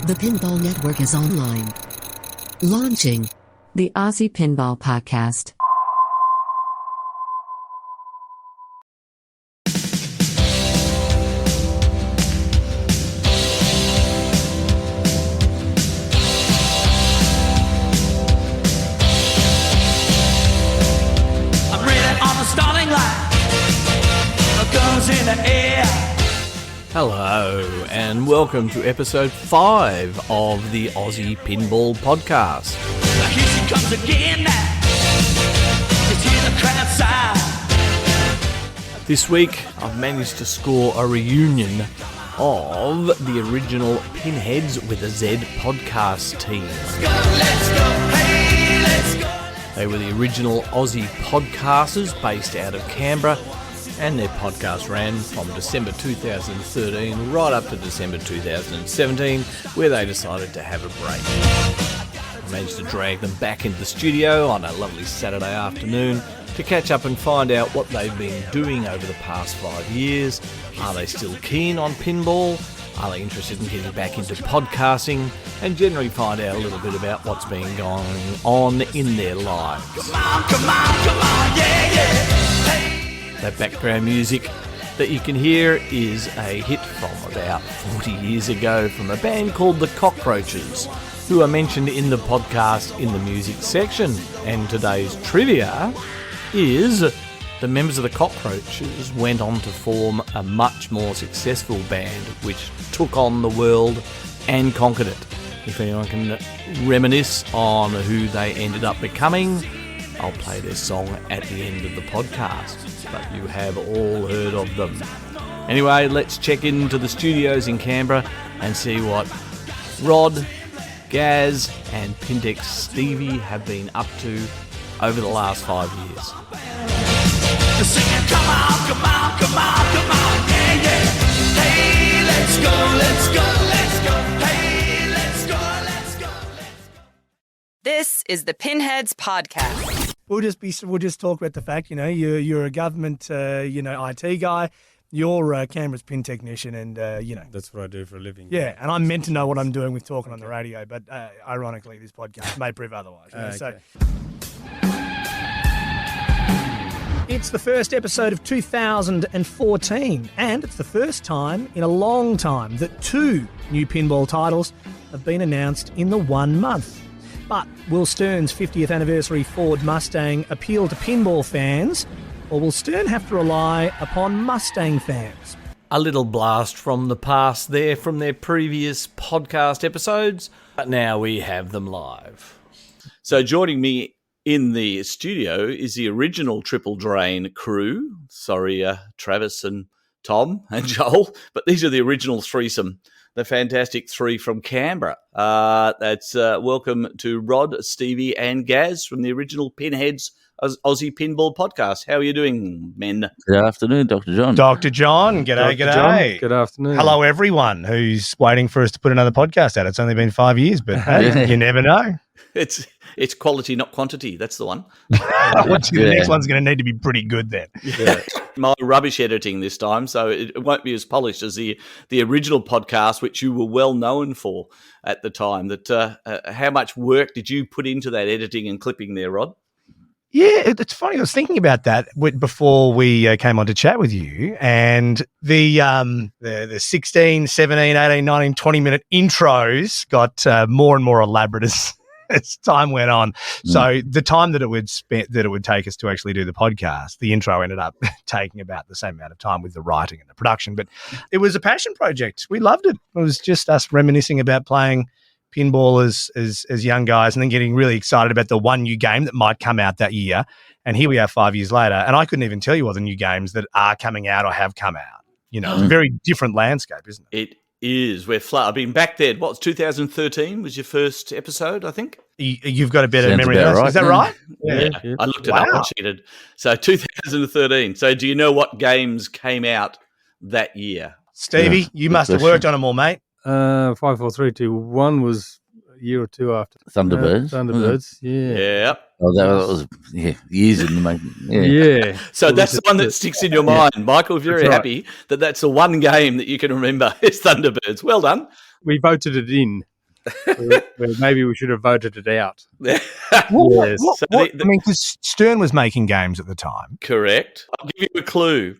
The Pinball Network is online. Launching the Aussie Pinball Podcast. I'm ready on the starting line. Guns in the air. Hello and welcome to episode 5 of the Aussie Pinball Podcast. Here she comes again now. Just hear the crowd sigh. This week I've managed to score a reunion of the original Pinheadz with a Z podcast team. Let's go, hey, let's go. They were the original Aussie podcasters based out of Canberra, and their podcast ran from December 2013 right up to December 2017, where they decided to have a break. I managed to drag them back into the studio on a lovely Saturday afternoon to catch up and find out what they've been doing over the past 5 years. Are they still keen on pinball? Are they interested in getting back into podcasting? And generally find out a little bit about what's been going on in their lives. Come on, yeah, yeah. Hey. That background music that you can hear is a hit from about 40 years ago from a band called the Cockroaches, who are mentioned in the podcast in the music section. And today's trivia is the members of the Cockroaches went on to form a much more successful band which took on the world and conquered it. If anyone can reminisce on who they ended up becoming, I'll play their song at the end of the podcast, but you have all heard of them. Anyway, let's check into the studios in Canberra and see what Rod, Gaz and Pintex Stevie have been up to over the last 5 years. Singing, come on, yeah, yeah. Hey, let's go, hey, let's go. This is the Pinheadz Podcast. We'll just talk about the fact, you're a government, IT guy. You're Canberra's pin technician, and That's what I do for a living. Yeah, and I'm meant to know what I'm doing with talking on the radio, but ironically, this podcast may prove otherwise. So, it's the first episode of 2014, and it's the first time in a long time that 2 new pinball titles have been announced in the 1 month. But will Stern's 50th anniversary Ford Mustang appeal to pinball fans, or will Stern have to rely upon Mustang fans? A little blast from the past there from their previous podcast episodes, but now we have them live. So joining me in the studio is the original Triple Drain crew. Sorry, Travis and Tom and Joel, but these are the original threesome. The fantastic 3 from Canberra. That's welcome to Rod, Stevie and Gaz from the original Pinheadz Aussie Pinball Podcast. How are you doing, men? Good afternoon, Dr. John. Dr. John, g'day. John, good afternoon. Hello, everyone who's waiting for us to put another podcast out. It's only been 5 years, but hey, you never know. It's quality, not quantity. That's the one. The next one's going to need to be pretty good then. Yeah. My rubbish editing this time, so it won't be as polished as the original podcast, which you were well known for at the time. That how much work did you put into that editing and clipping there, Rod? Yeah, it's funny. I was thinking about that before we came on to chat with you, and the 16, 17, 18, 19, 20-minute intros got more and more elaborate as time went on. So the time that it would take us to actually do the podcast, the intro ended up taking about the same amount of time with the writing and the production. But it was a passion project. We loved it. It was just us reminiscing about playing pinball as young guys and then getting really excited about the one new game that might come out that year. And here we are 5 years later, and I couldn't even tell you what the new games that are coming out or have come out. It's a very different landscape, isn't it? It is. We're flat. I've been back there. 2013 was your first episode, I think. You've got a better Sounds memory of about that. Is that right? Yeah. I looked it up and cheated. So 2013. So do you know what games came out that year? Stevie, you must have worked on them all, mate. 5, 4, 3, 2, 1 was a year or two after. Thunderbirds. Thunderbirds, Yeah. Oh, that was years in the making. Yeah. So that's the one that sticks in your mind. Michael, if you're happy that's the one game that you can remember is Thunderbirds. Well done. We voted it in. where maybe we should have voted it out. Yes. So I mean, because Stern was making games at the time. Correct. I'll give you a clue.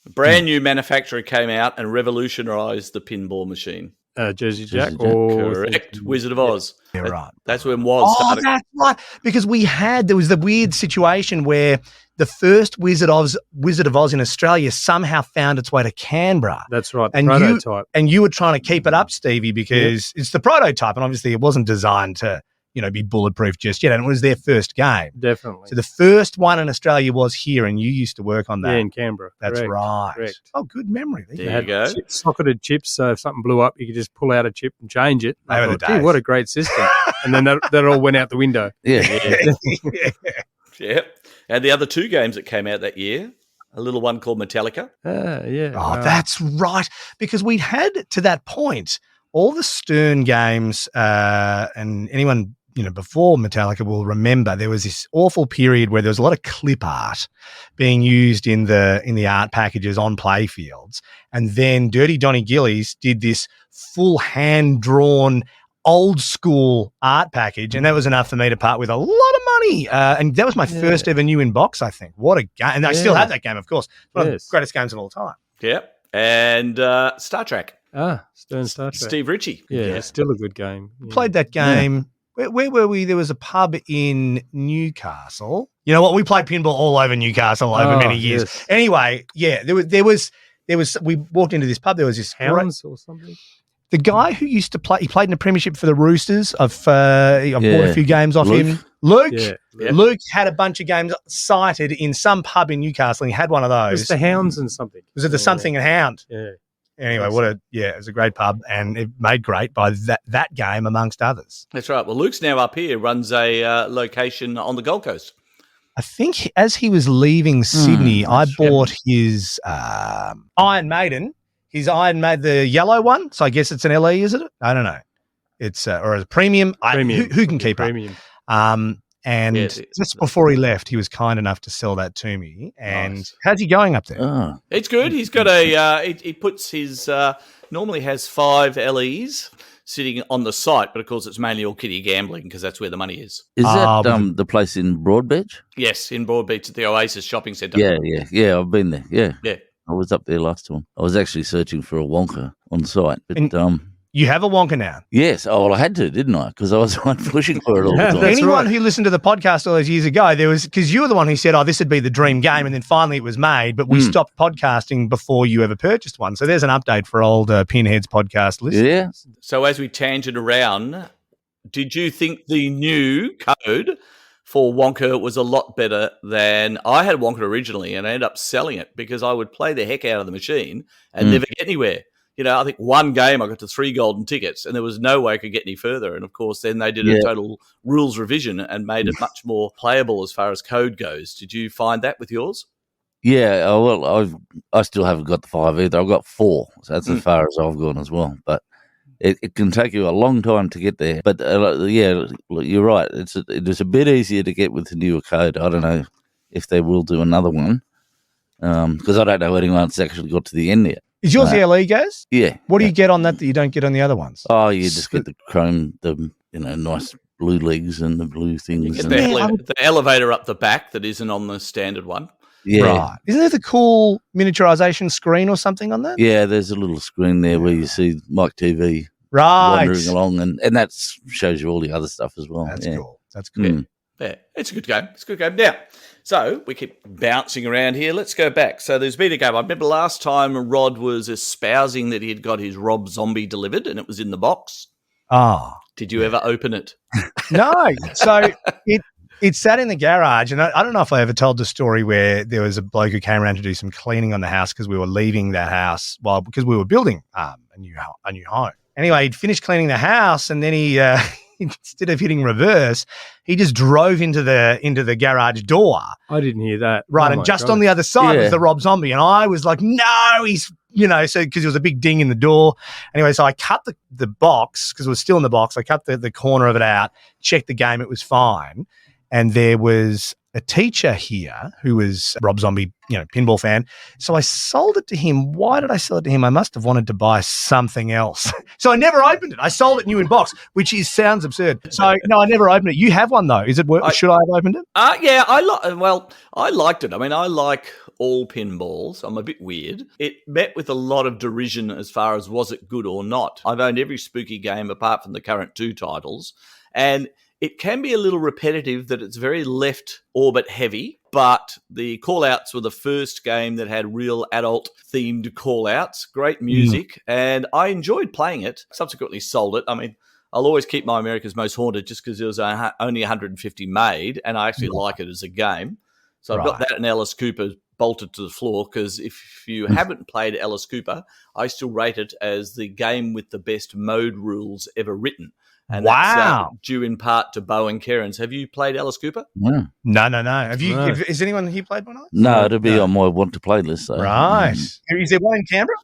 A brand new manufacturer came out and revolutionised the pinball machine. Jersey Jack. Jack. Correct. Wizard of Oz. Yeah, right. That's when Woz started. That's right. Because there was the weird situation where the first Wizard of Oz in Australia somehow found its way to Canberra. That's right. The And prototype. you were trying to keep it up, Stevie, because it's the prototype, and obviously it wasn't designed to, be bulletproof just yet. And it was their first game. Definitely. So the first one in Australia was here, and you used to work on that. Yeah, in Canberra. That's Correct. right. Correct. Oh, good memory. There There you go. Socketed chips, so if something blew up, you could just pull out a chip and change it. They were the Gee, days. what a great system. And then that all went out the window. Yeah. Yep. And the other two games that came out that year, a little one called Metallica. Yeah. Oh, that's right. Because we'd had to that point all the Stern games, and anyone before Metallica will remember there was this awful period where there was a lot of clip art being used in the art packages on playfields, and then Dirty Donny Gillies did this full hand drawn old school art package, and that was enough for me to part with a lot of money. And that was my first ever new in box, I think. What a game! And I still have that game, of course. One of the greatest games of all time. Yep. And Star Trek. Stern Star Trek. Steve Ritchie. Yeah, still a good game. Yeah. Played that game. Where were we? There was a pub in Newcastle. You know what? We played pinball all over Newcastle over many years. Yes. Anyway, yeah, there was. We walked into this pub. There was this Hounds or something. The guy who used to play, he played in the premiership for the Roosters. I've bought a few games off him. Luke. Yeah. Luke had a bunch of games cited in some pub in Newcastle, and he had one of It those. was the Hounds and something. Was it the Something and Hound? Yeah. Anyway, it was a great pub, and it made great by that game amongst others. That's right. Well, Luke's now up here, runs a location on the Gold Coast. I think as he was leaving Sydney, I bought his Iron Maiden. His Iron Maiden, the yellow one. So I guess it's an LE, is it? I don't know. It's or a premium. Who can keep premium. up? And just before he left, he was kind enough to sell that to me. And how's he going up there? Oh. It's good. He's got he puts his, normally has 5 LEs sitting on the site, but of course it's mainly all kiddie gambling because that's where the money is. Is that the place in Broadbeach? Yes, in Broadbeach at the Oasis Shopping Centre. Yeah, I've been there. Yeah. Yeah. I was up there last time. I was actually searching for a Wonka on site. But you have a Wonka now? Yes. Oh, well, I had to, didn't I? Because I was the one pushing for it all the time. Anyone who listened to the podcast all those years ago, there was, because you were the one who said, this would be the dream game, and then finally it was made, but we stopped podcasting before you ever purchased one. So there's an update for old Pinheadz Podcast listeners. Yeah. So as we tangent around, did you think the new code for Wonka was a lot better than I had Wonka originally, and I ended up selling it because I would play the heck out of the machine and never get anywhere. I think one game I got to 3 golden tickets and there was no way I could get any further. And of course, then they did a total rules revision and made it much more playable as far as code goes. Did you find that with yours? Yeah. Well, I still haven't got the 5 either. I've got 4. So that's as far as I've gone as well. But it can take you a long time to get there. But you're right. It's a bit easier to get with the newer code. I don't know if they will do another one because I don't know anyone's actually got to the end yet. Is yours the LE, guys? Yeah. What do you get on that you don't get on the other ones? Oh, you just get the chrome, the nice blue legs and the blue things. You get the elevator up the back that isn't on the standard one. Yeah. Right. Isn't there the cool miniaturization screen or something on that? Yeah, there's a little screen there where you see Mike TV wandering along, and that shows you all the other stuff as well. That's cool. That's cool. good. Yeah, it's a good game. It's a good game. Now, so we keep bouncing around here. Let's go back. So there's been a game. I remember last time Rod was espousing that he had got his Rob Zombie delivered and it was in the box. Did you ever open it? No. So it sat in the garage, and I don't know if I ever told the story where there was a bloke who came around to do some cleaning on the house because we were leaving that house because we were building a new home. Anyway, he'd finished cleaning the house, and then he instead of hitting reverse, he just drove into the garage door. I didn't hear that. Right, and just on the other side was the Rob Zombie, and I was like, no, he's so because there was a big ding in the door. Anyway, so I cut the box because it was still in the box. I cut the corner of it out, checked the game, it was fine, and there was a teacher here who was Rob Zombie, pinball fan. So I sold it to him. Why did I sell it to him? I must have wanted to buy something else. So I never opened it. I sold it new in box, which sounds absurd. So no, I never opened it. You have one though. Is it? Should I have opened it? Yeah, I liked it. I mean, I like all pinballs. I'm a bit weird. It met with a lot of derision as far as was it good or not. I've owned every spooky game apart from the current 2 titles, and it can be a little repetitive that it's very left orbit heavy, but the call-outs were the first game that had real adult-themed call-outs, great music, and I enjoyed playing it. Subsequently sold it. I mean, I'll always keep my America's Most Haunted just because there was only 150 made, and I actually like it as a game. So I've got that and Alice Cooper bolted to the floor because if you haven't played Alice Cooper, I still rate it as the game with the best mode rules ever written. And that's due in part to Bo and Kerens. Have you played Alice Cooper? No. No. Have you? No. Is anyone here played one? No, it'll be on my want to play list. So. Right. Is there one in Canberra?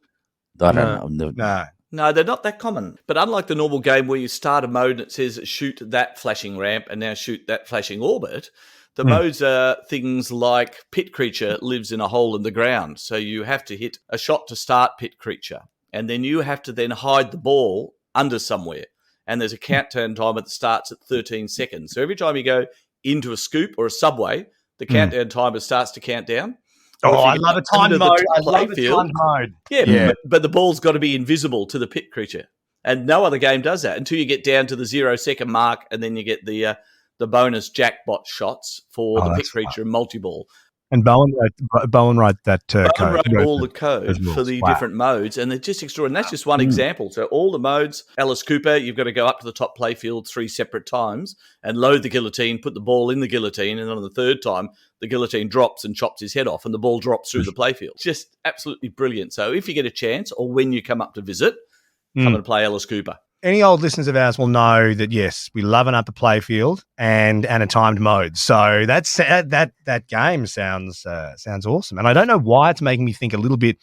I don't know. No, they're not that common. But unlike the normal game where you start a mode and it says shoot that flashing ramp and now shoot that flashing orbit, the modes are things like Pit Creature lives in a hole in the ground. So you have to hit a shot to start Pit Creature. And then you have to then hide the ball under somewhere. And there's a countdown timer that starts at 13 seconds. So every time you go into a scoop or a subway, the countdown timer starts to count down. I love a timed mode. I love a timed mode. Yeah. But the ball's got to be invisible to the Pit Creature. And no other game does that until you get down to the 0 second mark, and then you get the bonus jackpot shots for the Pit Creature and multi-ball. And Bowen wrote that code. Bowen wrote all the code for the different modes, and they're just extraordinary. And that's just one example. So all the modes, Alice Cooper, you've got to go up to the top playfield 3 separate times and load the guillotine, put the ball in the guillotine, and on the third time, the guillotine drops and chops his head off, and the ball drops through the playfield. Just absolutely brilliant. So if you get a chance, or when you come up to visit, come and play Alice Cooper. Any old listeners of ours will know that, yes, we love an upper playfield and a timed mode. So that game sounds awesome. And I don't know why it's making me think a little bit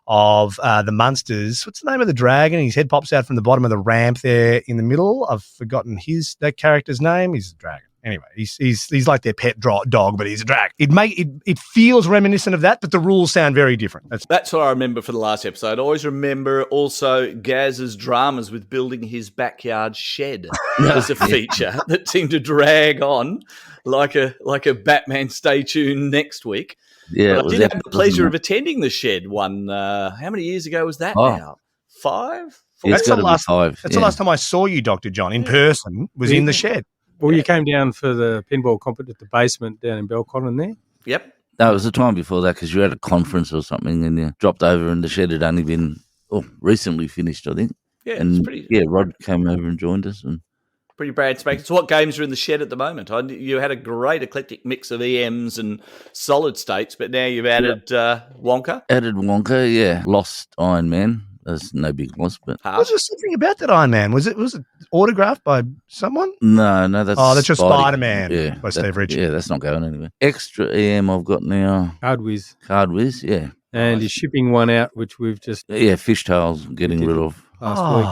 of the Munsters. What's the name of the dragon? His head pops out from the bottom of the ramp there in the middle. I've forgotten that character's name. He's a dragon. Anyway, he's like their pet dog, but he's a dragon. It feels reminiscent of that, but the rules sound very different. That's what I remember for the last episode. I always remember also Gaz's dramas with building his backyard shed as a feature that seemed to drag on like a Batman Stay Tuned next week. Yeah, but I did have the pleasure of attending the shed one. How many years ago was that now? 5? That's the last 5. That's the last time I saw you, Dr. John, in person, was in the shed. Well, you came down for the pinball competition at the basement down in Belconnen there? Yep. No, it was the time before that because you had a conference or something and you dropped over and the shed had only been recently finished, I think. Yeah, and it's pretty. Yeah, Rod came over and joined us. And pretty brand spanking. So what games are in the shed at the moment? You had a great eclectic mix of EMs and solid states, but now you've added Wonka. Added Wonka, yeah. Lost Iron Man. There's no big loss, but was there something about that Iron Man? Was it autographed by someone? No, that's just Spider-Man by Steve Ritchie. Yeah, that's not going anywhere. Extra EM I've got now. Card Whiz, yeah. And he's shipping one out, which we've just Fishtails getting rid of last week.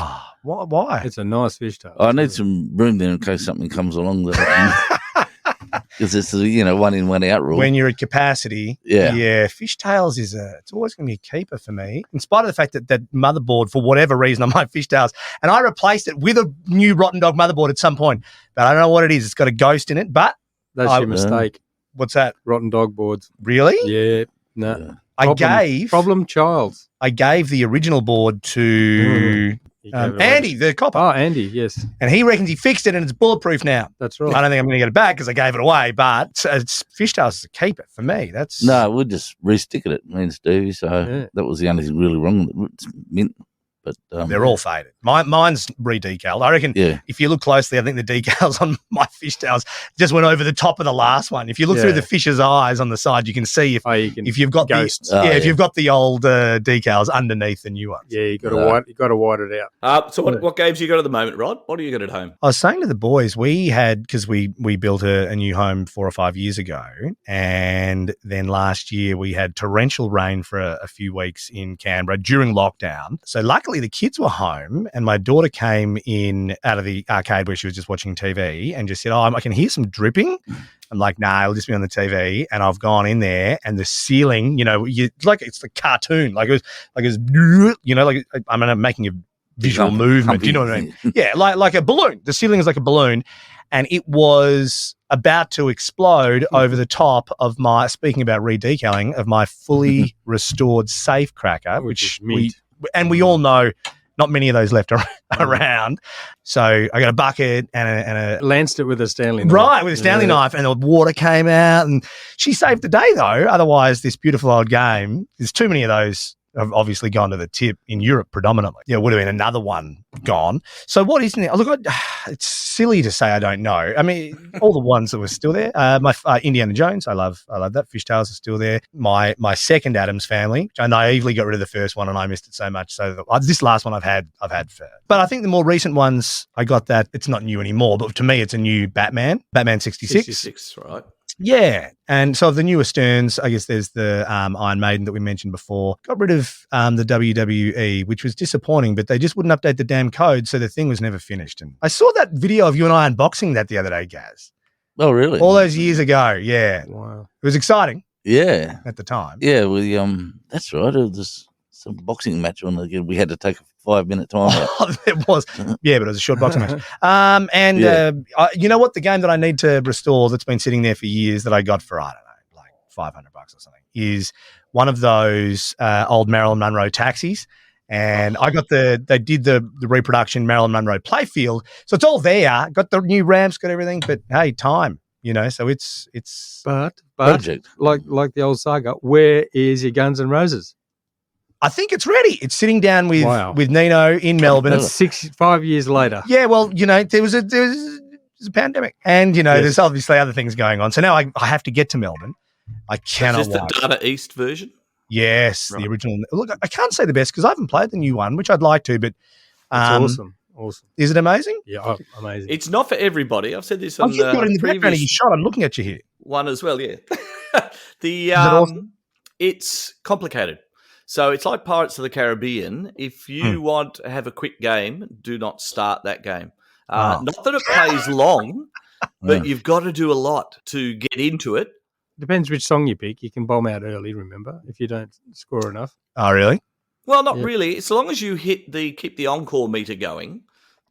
Why? It's a nice fishtail. I need some room there in case something comes along that because it's a 1 in 1 out rule. When you're at capacity, Fishtails it's always going to be a keeper for me. In spite of the fact that motherboard, for whatever reason, on my Fishtails, and I replaced it with a new Rotten Dog motherboard at some point, but I don't know what it is. It's got a ghost in it, but that's your mistake. What's that? Rotten Dog boards. Really? Yeah. No. Yeah. Problem Childs. I gave the original board to Andy, the copper. Oh, Andy, yes. And he reckons he fixed it and it's bulletproof now. That's right. I don't think I'm going to get it back because I gave it away, but Fishtails is a keeper for me. No, we'll just re-stick it, me and Stevie. So that was the only thing really wrong with it. It's mint. But they're all faded. Mine's re-decaled. I reckon if you look closely, I think the decals on my Fishtails just went over the top of the last one. If you look through the fish's eyes on the side, you can see if you've got ghosts. If you've got the old decals underneath the new ones. Yeah, you got to white it out. So what games you got at the moment, Rod? What do you got at home? I was saying to the boys, we had, because we built a new home 4 or 5 years ago, and then last year we had torrential rain for a few weeks in Canberra during lockdown. So luckily the kids were home and my daughter came in out of the arcade where she was just watching TV and just said, I can hear some dripping. I'm like, nah, it'll just be on the TV. And I've gone in there and the ceiling, it's like a cartoon. I'm making a visual movement. Do you know what I mean? Yeah, like a balloon. The ceiling is like a balloon, and it was about to explode over the top of my, speaking about re-decaling, of my fully restored safe cracker, which we all know not many of those left around. So I got a bucket and a lanced it with a Stanley knife. Right, with a Stanley knife, and the water came out, and she saved the day, though. Otherwise, this beautiful old game, there's too many of those have obviously gone to the tip in Europe predominantly. Yeah, would have been another one gone. So what isn't it? Look, it's silly to say I don't know. I mean, all the ones that were still there. My Indiana Jones, I love that. Fishtails are still there. My second Addams Family, which I naively got rid of the first one, and I missed it so much. So this last one I've had. But I think the more recent ones, I got that. It's not new anymore, but to me, it's a new Batman 66. 66, right? Yeah. And so of the newer Sterns, I guess there's the Iron Maiden that we mentioned before. Got rid of the WWE, which was disappointing, but they just wouldn't update the damn code, so the thing was never finished. And I saw that video of you and I unboxing that the other day, Gaz. Oh, really? All those years ago, yeah. Wow. It was exciting. Yeah. At the time. Yeah, that's right. It was some boxing match on again. We had to take a 5-minute time out. Oh, it was. Yeah, but it was a short boxing match. You know what? The game that I need to restore that's been sitting there for years that I got for, I don't know, like $500 or something, is one of those old Marilyn Monroe taxis. And I got they did the reproduction Marilyn Monroe playfield. So it's all there. Got the new ramps, got everything. But hey, time, so it's But project. like the old saga, where is your Guns N' Roses? I think it's ready. It's sitting down with Nino in Melbourne. It's 5 years later. Yeah, well, there was a pandemic, and there's obviously other things going on. So now I have to get to Melbourne. I cannot. Is this the Data East version? Yes, right. The original. Look, I can't say the best because I haven't played the new one, which I'd like to. But it's awesome. Is it amazing? Yeah, amazing. It's not for everybody. I've said this on you've got in the background of your shot. I'm looking at you here. One as well. Yeah. It's complicated. So it's like Pirates of the Caribbean. If you want to have a quick game, do not start that game. Not that it plays long, but you've got to do a lot to get into it. Depends which song you pick. You can bomb out early, remember, if you don't score enough. Oh, really? Well, not really. As long as you keep the encore meter going,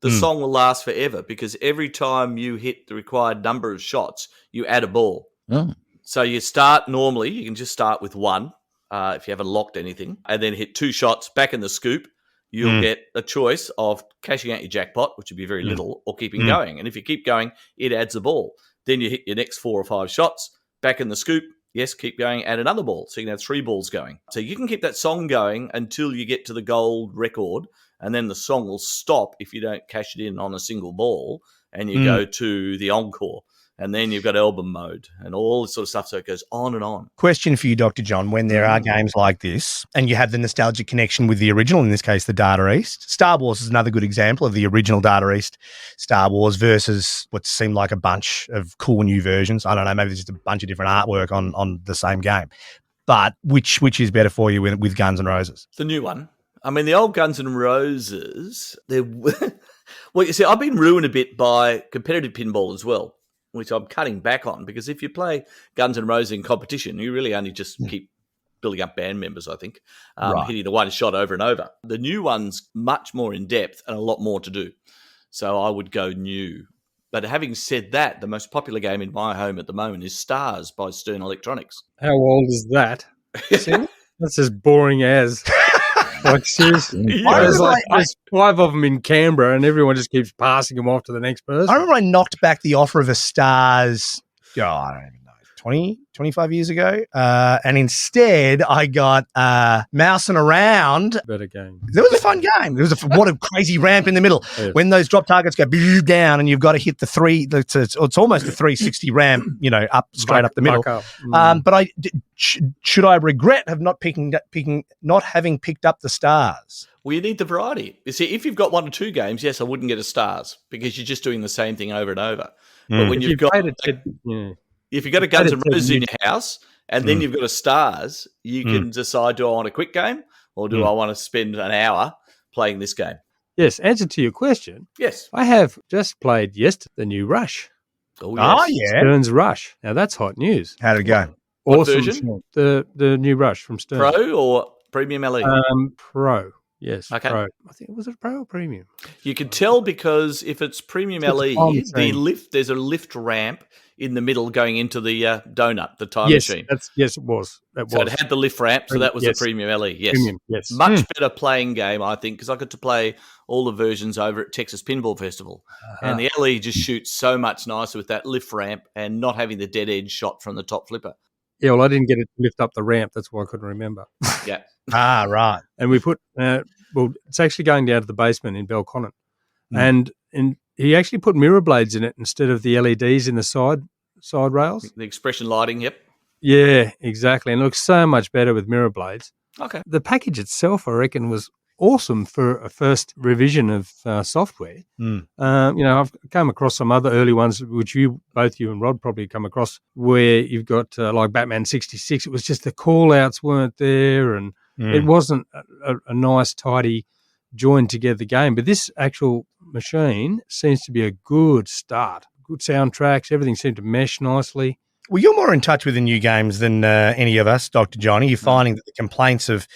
the song will last forever because every time you hit the required number of shots, you add a ball. Oh. So you start normally, you can just start with one. If you haven't locked anything, and then hit 2 shots back in the scoop, you'll get a choice of cashing out your jackpot, which would be very little, or keeping going. And if you keep going, it adds a ball. Then you hit your next 4 or 5 shots, back in the scoop, yes, keep going, add another ball. So you can have 3 balls going. So you can keep that song going until you get to the gold record, and then the song will stop if you don't cash it in on a single ball, and you go to the encore. And then you've got album mode and all this sort of stuff. So it goes on and on. Question for you, Dr. John. When there are games like this and you have the nostalgic connection with the original, in this case, the Data East, Star Wars is another good example of the original Data East Star Wars versus what seemed like a bunch of cool new versions. I don't know, maybe there's just a bunch of different artwork on the same game. But which is better for you with Guns N' Roses? The new one. I mean, the old Guns N' Roses, well, you see, I've been ruined a bit by competitive pinball as well, which I'm cutting back on, because if you play Guns N' Roses in competition, you really only just keep building up band members, I think, hitting the one shot over and over. The new one's much more in depth and a lot more to do. So I would go new. But having said that, the most popular game in my home at the moment is Stars by Stern Electronics. How old is that? That's as boring as... Like, seriously. There's 5 of them in Canberra and everyone just keeps passing them off to the next person. I remember I knocked back the offer of a Stars, I don't even know, 20, 25 years ago. And instead I got Mousing Around. Better game. It was a fun game. There was what a crazy ramp in the middle. Yeah. When those drop targets go down and you've got to hit the 3, it's almost a 360 ramp, up straight up the middle. But should I regret have not having picked up the Stars? Well, you need the variety. You see, if you've got 1 or 2 games, yes, I wouldn't get a Stars because you're just doing the same thing over and over. But when you've got... If you've got a Guns N' Roses in your house and then you've got a Stars, you can decide, do I want a quick game or do I want to spend an hour playing this game? Yes, answer to your question. Yes. I have just played yesterday the new Rush. Oh, yes. Oh, yeah. Stern's Rush. Now, that's hot news. How'd it go? What Awesome version? The new Rush from Stern. Pro or Premium LE? Pro. Yes. Okay. Pro. I think was it Pro or Premium? You can tell because if it's premium It's LE, on the screen. lift there's a lift ramp in the middle going into the donut, the time Yes, machine. yes, it was. That So was. it had the lift ramp, so that was Yes. the premium LE. Yes, Premium, yes. much better playing game, I think, because I got to play all the versions over at Texas Pinball Festival, and the LE just shoots so much nicer with that lift ramp and not having the dead edge shot from the top flipper. Yeah, well, I didn't get it to lift up the ramp. That's why I couldn't remember. Yeah. Right. And we put, it's actually going down to the basement in Belconnen. And he actually put mirror blades in it instead of the LEDs in the side rails. The expression lighting, yep. Yeah, exactly. And it looks so much better with mirror blades. Okay. The package itself, I reckon, was awesome for a first revision of software. I've come across some other early ones, which both you and Rod probably come across, where you've got like Batman 66. It was just the call-outs weren't there, and it wasn't a nice, tidy, joined together game. But this actual machine seems to be a good start. Good soundtracks, everything seemed to mesh nicely. Well, you're more in touch with the new games than any of us, Dr. Johnny. You're finding that the complaints of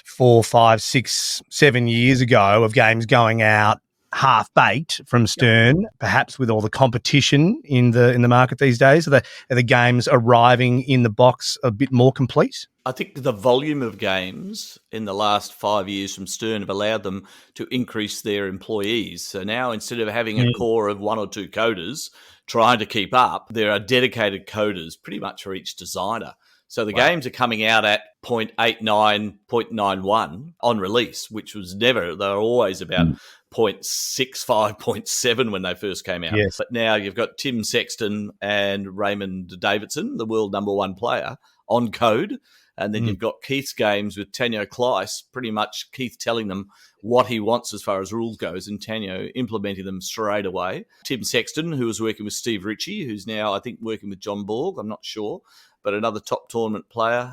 4, 5, 6, 7 years ago of games going out half-baked from Stern, perhaps with all the competition in the market these days, are the games arriving in the box a bit more complete? I think the volume of games in the last 5 years from Stern have allowed them to increase their employees. So now instead of having a core of 1 or 2 coders trying to keep up, there are dedicated coders pretty much for each designer. So the games are coming out at 0.89, 0.91 on release, which was never, they were always about 0.65, 0.7 when they first came out. Yes. But now you've got Tim Sexton and Raymond Davidson, the world #1 player, on code. And then you've got Keith's games with Tanyo Kleiss, pretty much Keith telling them what he wants as far as rules goes and Tanyo implementing them straight away. Tim Sexton, who was working with Steve Ritchie, who's now, I think, working with John Borg, I'm not sure, but another top tournament player.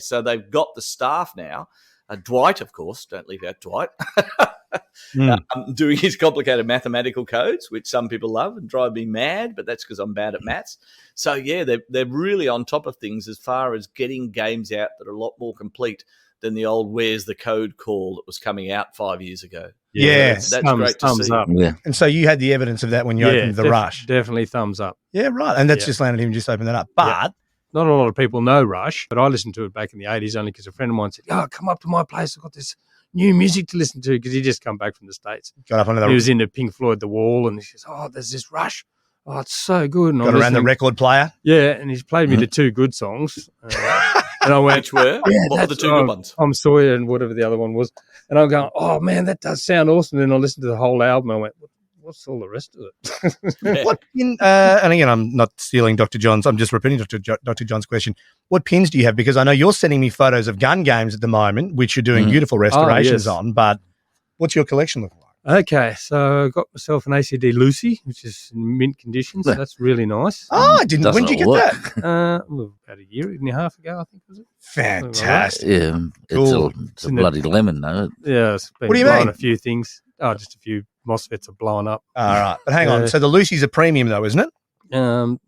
So they've got the staff now. Dwight, of course, don't leave out Dwight, doing his complicated mathematical codes, which some people love and drive me mad, but that's because I'm bad at maths. So, yeah, they're really on top of things as far as getting games out that are a lot more complete than the old Where's the Code call that was coming out 5 years ago. Yeah, that's great to see. Up. Yeah. And so you had the evidence of that when you opened the Rush. Definitely thumbs up. Yeah, right. And that's just landed him just opened that up. But not a lot of people know Rush, but I listened to it back in the 80s only because a friend of mine said, come up to my place. I've got this new music to listen to, because he just come back from the States. got up on He was into Pink Floyd, The Wall, and he says, there's this Rush. Oh, it's so good. And got around the record player. Yeah, and he's played me the 2 good songs. And I went, which were? What were the 2 good ones? Tom Sawyer and whatever the other one was. And I'm going, oh, man, that does sound awesome. And then I listened to the whole album. I went, what's all the rest of it? What pin? And again, I'm not stealing Dr. John's. I'm just repeating Dr. John's question. What pins do you have? Because I know you're sending me photos of gun games at the moment, which you're doing beautiful restorations on. But what's your collection look like? Okay, so I got myself an ACD Lucy, which is in mint condition. So that's really nice. Oh, I didn't. When did you get that? About a year and a half ago, I think, was it? Fantastic. Yeah, Cool. it's a bloody lemon, though. Yeah, it's been What do you blowing mean? a few things. Oh, just a few MOSFETs are blowing up. All right. But hang on. So the Lucy's a premium, though, isn't it?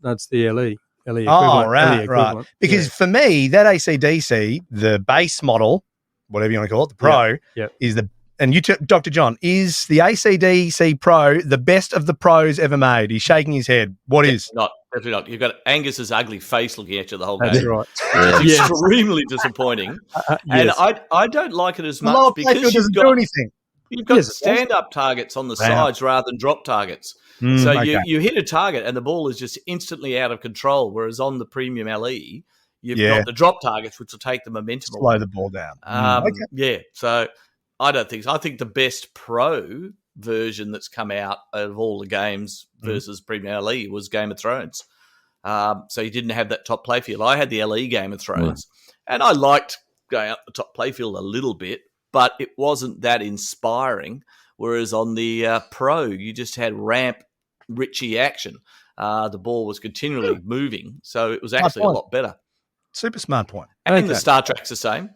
That's the LE. LE equivalent. Oh, right, LE equivalent. right. Because for me, that ACDC, the base model, whatever you want to call it, the Pro, is the, and you, Dr. John, is the ACDC Pro the best of the pros ever made? He's shaking his head. What is? Not, definitely not. You've got Angus's ugly face looking at you the whole game. That's right. It's extremely disappointing. And I don't like it as The lower much because playfield doesn't do anything. you've got stand-up targets on the sides rather than drop targets. So you hit a target and the ball is just instantly out of control, whereas on the premium LE, you've got the drop targets, which will take the momentum Slow away. the ball down. Yeah, so I don't think so. I think the best pro version that's come out of all the games versus premium LE was Game of Thrones. So you didn't have that top playfield. I had the LE Game of Thrones, and I liked going up the top playfield a little bit, but it wasn't that inspiring. Whereas on the Pro, you just had ramp Ritchie action. The ball was continually moving, so it was actually a lot better. Super smart point. And the Star Trek's the same.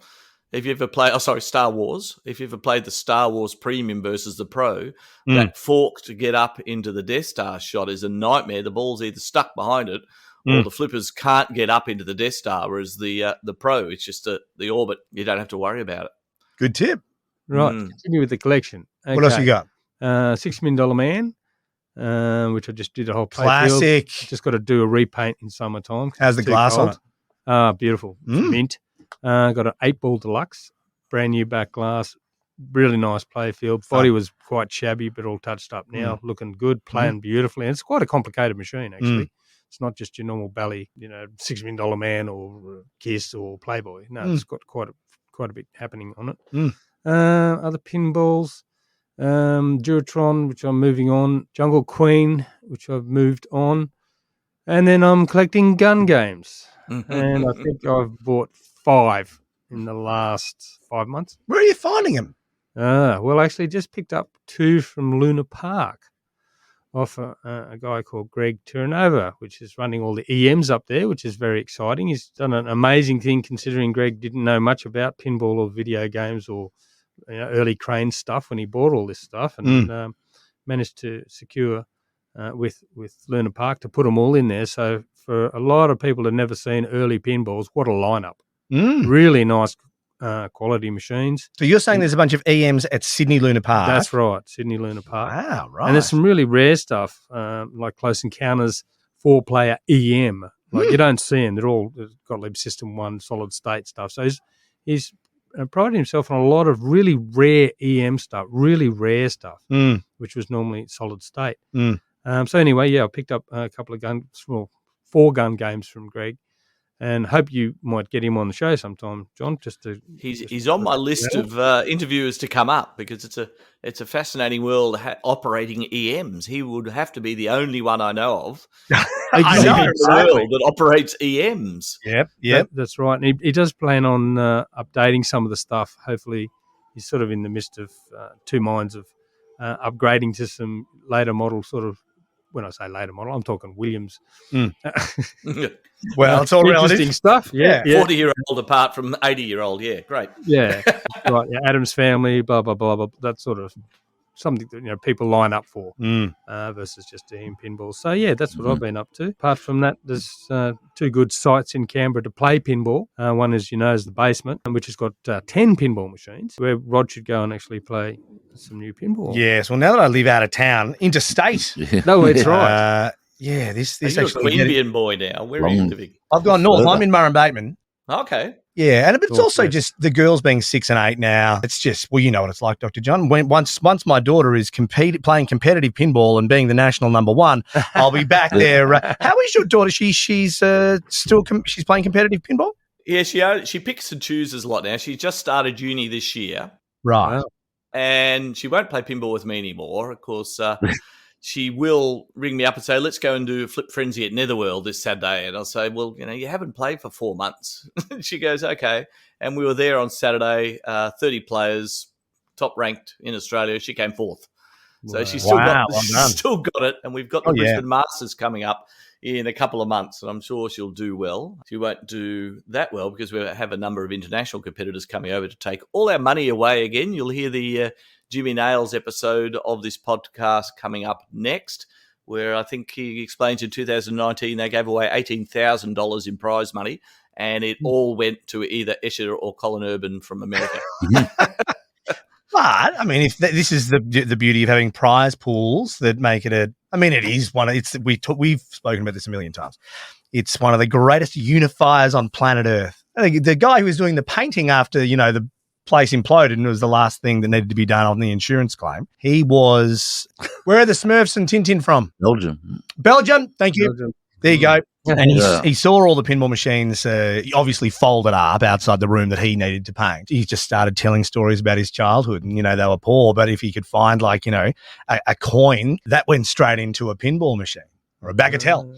If you ever play, Star Wars. If you ever played the Star Wars Premium versus the Pro, that fork to get up into the Death Star shot is a nightmare. The ball's either stuck behind it, or the flippers can't get up into the Death Star. Whereas the Pro, it's just the orbit. You don't have to worry about it. Good tip. Right. Continue with the collection. Okay. What else you got? $6 Million Man, which I just did a whole playfield. Classic. Just got to do a repaint in summertime. How's the glass on it? Beautiful. Mint. Got an 8-ball deluxe, brand new back glass, really nice playfield. Body was quite shabby, but all touched up now, looking good, playing beautifully. And it's quite a complicated machine, actually. It's not just your normal Bally, $6 Million Man or Kiss or Playboy. No, it's got quite a bit happening on it. Other pinballs, Duratron, which I'm moving on, Jungle Queen, which I've moved on, and then I'm collecting gun games. And I think I've bought 5 in the last 5 months. Where are you finding them? Well, actually, just picked up 2 from Luna Park off a guy called Greg Terranova, which is running all the EMs up there, which is very exciting. He's done an amazing thing considering Greg didn't know much about pinball or video games or early Crane stuff when he bought all this stuff, and managed to secure with Luna Park to put them all in there. So for a lot of people that have never seen early pinballs, what a lineup. Really nice quality machines. So you're saying there's a bunch of EMs at Sydney Luna Park? That's right, Sydney Luna Park. Wow, right. And there's some really rare stuff, like Close Encounters 4-player EM. Like you don't see them. They're all Gottlieb System 1 solid state stuff. So he's prided himself on a lot of really rare EM stuff, really rare stuff, which was normally solid state. So anyway, I picked up a couple of 4 gun games from Greg, and hope you might get him on the show sometime, John. He's on my list of interviewers to come up, because it's a fascinating world operating EMs. He would have to be the only one I know of in the world that operates EMs. Yep. That's right. And he does plan on updating some of the stuff. Hopefully, he's sort of in the midst of 2 minds of upgrading to some later model sort of. When I say later model, I'm talking Williams. Well, it's all interesting stuff. Yeah. 40-year-old apart from 80-year-old. Yeah, great. Yeah, right. Yeah, Adam's Family, blah blah blah blah. That sort of something that people line up for versus just doing pinball. So yeah, that's what I've been up to. Apart from that, there's 2 good sites in Canberra to play pinball. One is is the basement, which has got 10 pinball machines, where Rod should go and actually play some new pinball. Yes. Well, now that I live out of town, interstate. No, it's right. This You're actually a Queanbeyan boy now. Where are you living? I've gone north. I'm in Murray Bateman. Okay. Yeah, and it's also just the girls being 6 and 8 now. It's just, well, you know what it's like, Dr. John. Once my daughter is playing competitive pinball and being the national number 1, I'll be back there. How is your daughter? She's playing competitive pinball? Yeah, she picks and chooses a lot now. She just started uni this year. Right. Wow. And she won't play pinball with me anymore. Of course, she will ring me up and say, let's go and do Flip Frenzy at Netherworld this Saturday. And I'll say, well, you haven't played for 4 months. She goes, okay. And we were there on Saturday, 30 players, top ranked in Australia. She came 4th. So she's still got it. And we've got the Brisbane Masters coming up in a couple of months, and I'm sure she'll do well. She won't do that well because we have a number of international competitors coming over to take all our money away again. You'll hear the Jimmy Nails episode of this podcast coming up next, where I think he explains in 2019 they gave away $18,000 in prize money, and it all went to either Escher or Colin Urban from America. But I mean, if this is the beauty of having prize pools that make it it is one. We've spoken about this a million times. It's one of the greatest unifiers on planet Earth. I think the guy who was doing the painting after the place imploded and it was the last thing that needed to be done on the insurance claim. He was. Where are the Smurfs and Tintin from? Belgium. Thank you. Belgium. There you go. And he saw all the pinball machines obviously folded up outside the room that he needed to paint. He just started telling stories about his childhood and, they were poor. But if he could find a coin, that went straight into a pinball machine or a bagatelle.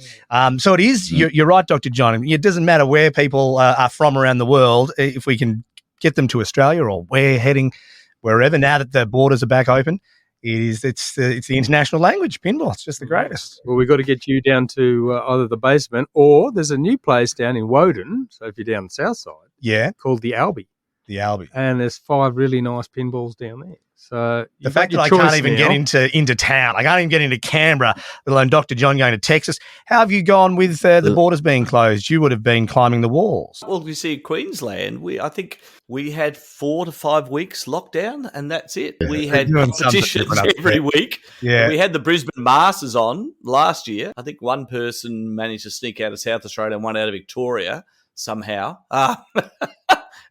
So it is, you're right, Dr. John. It doesn't matter where people are from around the world. If we can get them to Australia or we're heading wherever now that the borders are back open, it's the international language, pinball. It's just the greatest. Well, we've got to get you down to either the basement or there's a new place down in Woden. So if you're down the south side, called the Albie. The Albie. And there's 5 really nice pinballs down there. So the fact that I can't even get into town, I can't even get into Canberra, let alone Dr. John going to Texas. How have you gone with the borders being closed? You would have been climbing the walls. Well, you see, Queensland, I think we had 4 to 5 weeks lockdown, and that's it. We had competitions every week. Yeah. We had the Brisbane Masters on last year. I think one person managed to sneak out of South Australia and one out of Victoria somehow.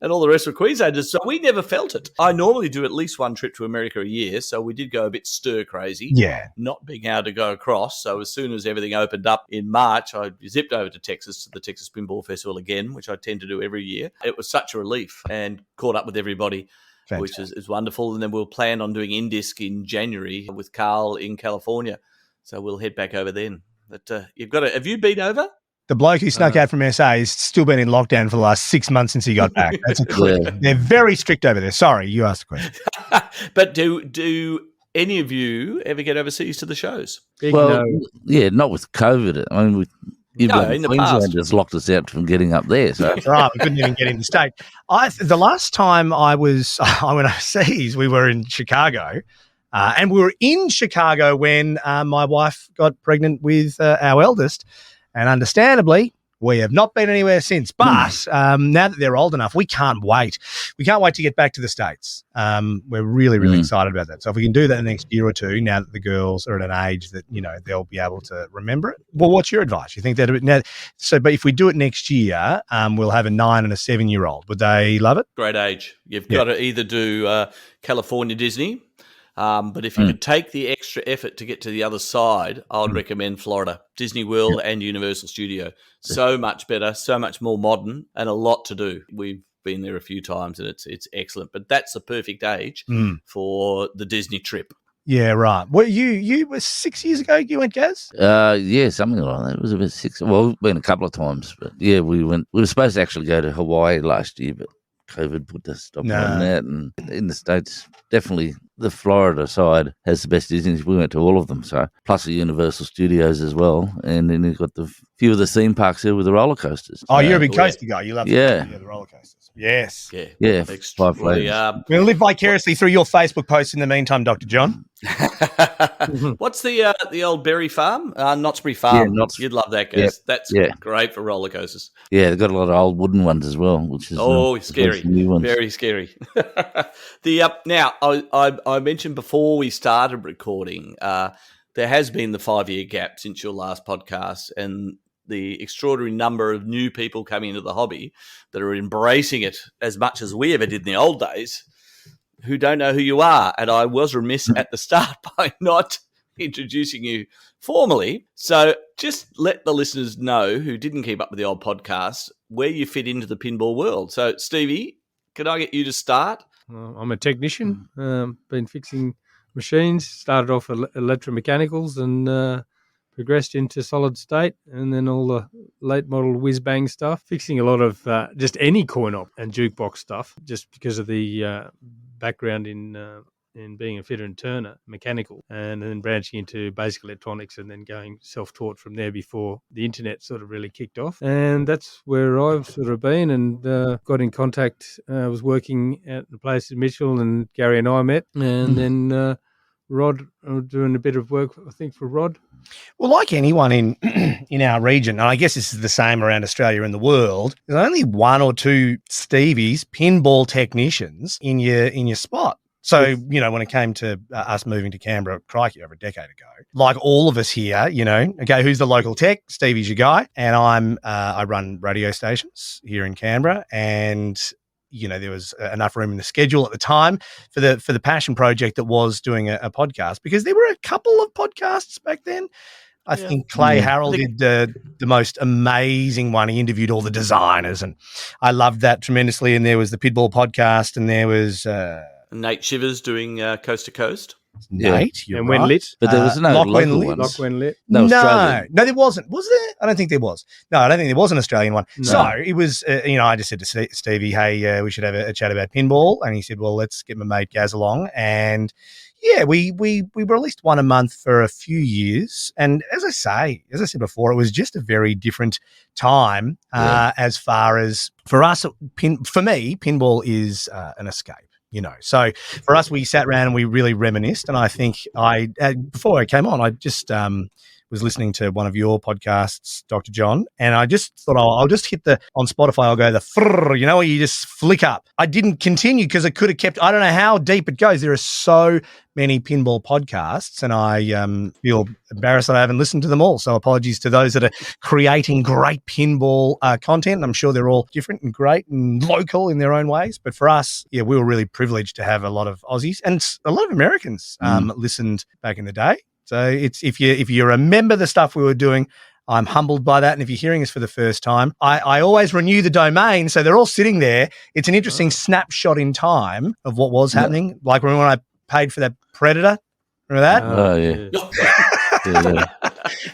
And all the rest were Queenslanders, so we never felt it. I normally do at least one trip to America a year, so we did go a bit stir-crazy, not being able to go across. So as soon as everything opened up in March, I zipped over to Texas, to the Texas Pinball Festival again, which I tend to do every year. It was such a relief, and caught up with everybody, which is wonderful. And then we'll plan on doing Indisc in January with Carl in California, so we'll head back over then. But have you been over? The bloke who snuck out from SA has still been in lockdown for the last 6 months since he got back. That's a clue. Yeah. They're very strict over there. Sorry, you asked the question. But do any of you ever get overseas to the shows? Yeah, not with COVID. I mean, in the past, just locked us out from getting up there. So that's right, we couldn't even get in the state. The last time I went overseas, we were in Chicago. And we were in Chicago when my wife got pregnant with our eldest. And understandably, we have not been anywhere since. But now that they're old enough, we can't wait. We can't wait to get back to the States. We're really, really excited about that. So if we can do that in the next year or two, now that the girls are at an age that, they'll be able to remember it. Well, what's your advice? You think that now? But if we do it next year, we'll have a 9 and a 7-year-old. Would they love it? Great age. You've got to either do California Disney. But if you could take the extra effort to get to the other side, I would recommend Florida, Disney World and Universal Studio. So much better, so much more modern, and a lot to do. We've been there a few times, and it's excellent. But that's the perfect age for the Disney trip. Yeah, right. Well, you were 6 years ago you went, Gaz? Yeah, something like that. It was about 6. Well, we've been a couple of times, but yeah, we went. We were supposed to actually go to Hawaii last year, but COVID put a stop on that. And in the States, definitely the Florida side has the best Disney. We went to all of them, so plus the Universal Studios as well. And then you've got the few of the theme parks there with the roller coasters. Oh, you're a big coaster guy. You love the roller coasters. Yes. Yeah. 5 flavors. We'll live vicariously through your Facebook posts in the meantime, Dr. John. What's the old Berry Farm? Knott's Farm. Yeah, You'd love that, guys. Yep. That's great for roller coasters. Yeah, they've got a lot of old wooden ones as well, which is scary, very scary. Now I mentioned before we started recording, there has been the 5-year gap since your last podcast, and the extraordinary number of new people coming into the hobby that are embracing it as much as we ever did in the old days, who don't know who you are. And I was remiss at the start by not introducing you formally. So just let the listeners know who didn't keep up with the old podcast where you fit into the pinball world. So, Stevie, can I get you to start? I'm a technician, been fixing machines, started off electromechanicals and progressed into solid state, and then all the late model whiz-bang stuff, fixing a lot of just any coin-op and jukebox stuff, just because of the background in being a fitter and turner, mechanical, and then branching into basic electronics and then going self-taught from there before the internet sort of really kicked off. And that's where I've sort of been and got in contact. I was working at the place in Mitchell and Garry and I met, and then Rod, doing a bit of work, I think, for Rod. Well, like anyone in our region, and I guess this is the same around Australia and the world, there's only 1 or 2 Stevies, pinball technicians in your spot. So, when it came to us moving to Canberra, crikey, over a decade ago, like all of us here, okay, who's the local tech? Stevie's your guy. And I run radio stations here in Canberra, and there was enough room in the schedule at the time for the passion project that was doing a podcast, because there were a couple of podcasts back then. I think Clay Harrell did the most amazing one. He interviewed all the designers, and I loved that tremendously. And there was the Pinball podcast, and there was Nate Shivers doing Coast to Coast. Nate, you're And right. when lit. But there was no Lock When local Lit. ones. Like when lit. No, no, Australian. there wasn't. Was there? I don't think there was. No, I don't think there was an Australian one. No. So it was, I just said to Stevie, hey, we should have a chat about pinball. And he said, well, let's get my mate Gaz along. And yeah, we released one a month for a few years. And as I said before, it was just a very different time as far as for us, for me, pinball is an escape. So for us, we sat around and we really reminisced. And I think before I came on, I just was listening to one of your podcasts, Dr. John, and I just thought I'll just hit on Spotify, I'll go the frrr, where you just flick up. I didn't continue because I could have kept, I don't know how deep it goes. There are so many pinball podcasts, and I feel embarrassed that I haven't listened to them all. So apologies to those that are creating great pinball content. And I'm sure they're all different and great and local in their own ways. But for us, we were really privileged to have a lot of Aussies and a lot of Americans listened back in the day. So it's if you remember the stuff we were doing, I'm humbled by that. And if you're hearing us for the first time, I always renew the domain. So they're all sitting there. It's an interesting snapshot in time of what was happening. Like when I paid for that Predator. Remember that? Oh, yeah.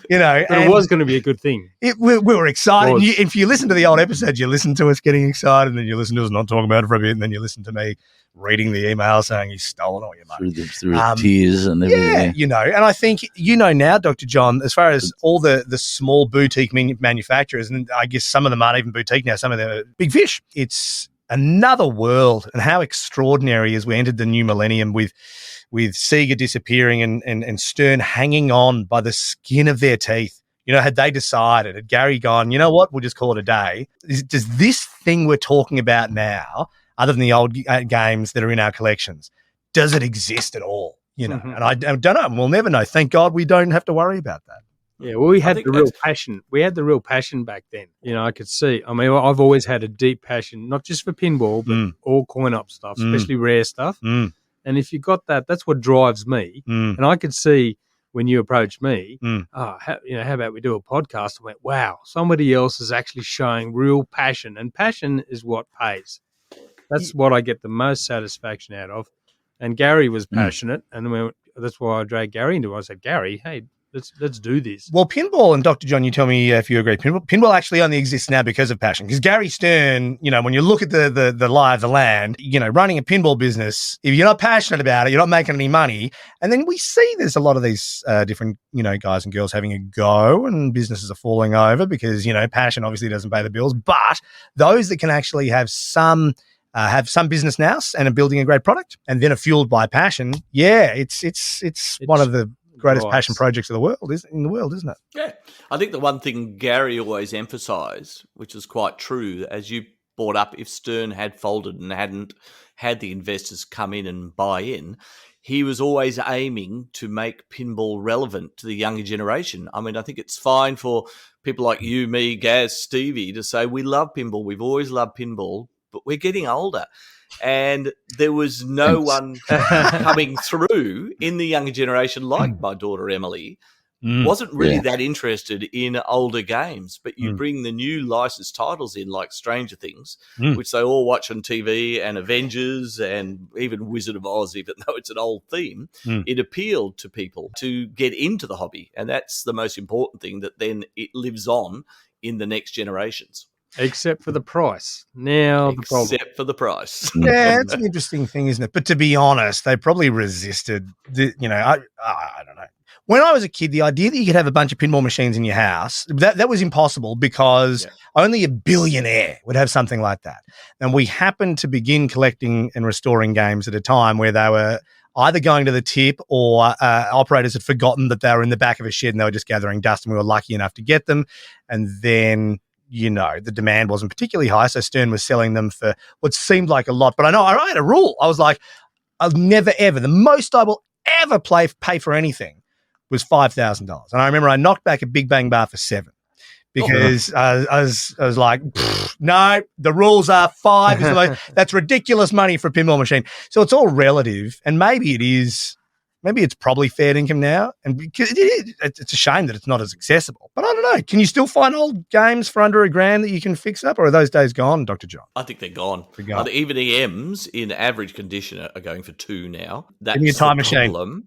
But it was going to be a good thing. We were excited. If you listen to the old episodes, you listen to us getting excited, and then you listen to us not talking about it for a bit, and then you listen to me reading the email saying he's stolen all your money. Through tears and everything. Yeah, and I think now, Dr. John, as far as all the small boutique manufacturers, and I guess some of them aren't even boutique now, some of them are big fish. It's another world, and how extraordinary as we entered the new millennium with Sega disappearing and Stern hanging on by the skin of their teeth. Had they decided, had Garry gone, you know what, we'll just call it a day. Does this thing we're talking about now, other than the old games that are in our collections, does it exist at all? And I don't know. We'll never know. Thank God we don't have to worry about that. Yeah, well, we had the real passion. We had the real passion back then. I could see. I mean, I've always had a deep passion, not just for pinball, but all coin-op stuff, especially rare stuff. And if you got that, that's what drives me. And I could see when you approached me, how about we do a podcast? I went, wow, somebody else is actually showing real passion. And passion is what pays. That's what I get the most satisfaction out of. And Garry was passionate, and that's why I dragged Garry into it. I said, Garry, hey, let's do this. Well, pinball, and Dr. John, you tell me if you agree, pinball actually only exists now because of passion. Because Garry Stern, when you look at the lie of the land, running a pinball business, if you're not passionate about it, you're not making any money. And then we see there's a lot of these different, guys and girls having a go, and businesses are falling over because, passion obviously doesn't pay the bills. But those that can actually have some business now and are building a great product and then are fueled by passion, it's one of the greatest passion projects in the world, isn't it? Yeah. I think the one thing Garry always emphasised, which is quite true, as you brought up, if Stern had folded and hadn't had the investors come in and buy in, he was always aiming to make pinball relevant to the younger generation. I mean, I think it's fine for people like you, me, Gaz, Stevie to say we love pinball. We've always loved pinball, but we're getting older. And there was no one coming through in the younger generation like my daughter Emily, wasn't really that interested in older games. But you bring the new licensed titles in like Stranger Things, which they all watch on TV, and Avengers and even Wizard of Oz, even though it's an old theme, it appealed to people to get into the hobby. And that's the most important thing, that then it lives on in the next generations. Except for the price. Now the problem. Except for the price. Yeah, it's an interesting thing, isn't it? But to be honest, they probably resisted. I don't know. When I was a kid, the idea that you could have a bunch of pinball machines in your house, that was impossible because only a billionaire would have something like that. And we happened to begin collecting and restoring games at a time where they were either going to the tip or operators had forgotten that they were in the back of a shed and they were just gathering dust, and we were lucky enough to get them. And then the demand wasn't particularly high, so Stern was selling them for what seemed like a lot. But I had a rule. I was like, I'll never, ever, the most I will ever pay for anything was $5,000. And I remember I knocked back a Big Bang bar for $7,000 because I was like, no, the rules are $5,000. That's ridiculous money for a pinball machine. So it's all relative, and maybe it is Maybe it's probably fair income now, and because it's a shame that it's not as accessible. But I don't know. Can you still find old games for under $1,000 that you can fix up, or are those days gone, Dr. John? I think they're gone. They're gone. Even EMs in average condition are going for $2 now. That's Give me a time the machine. problem.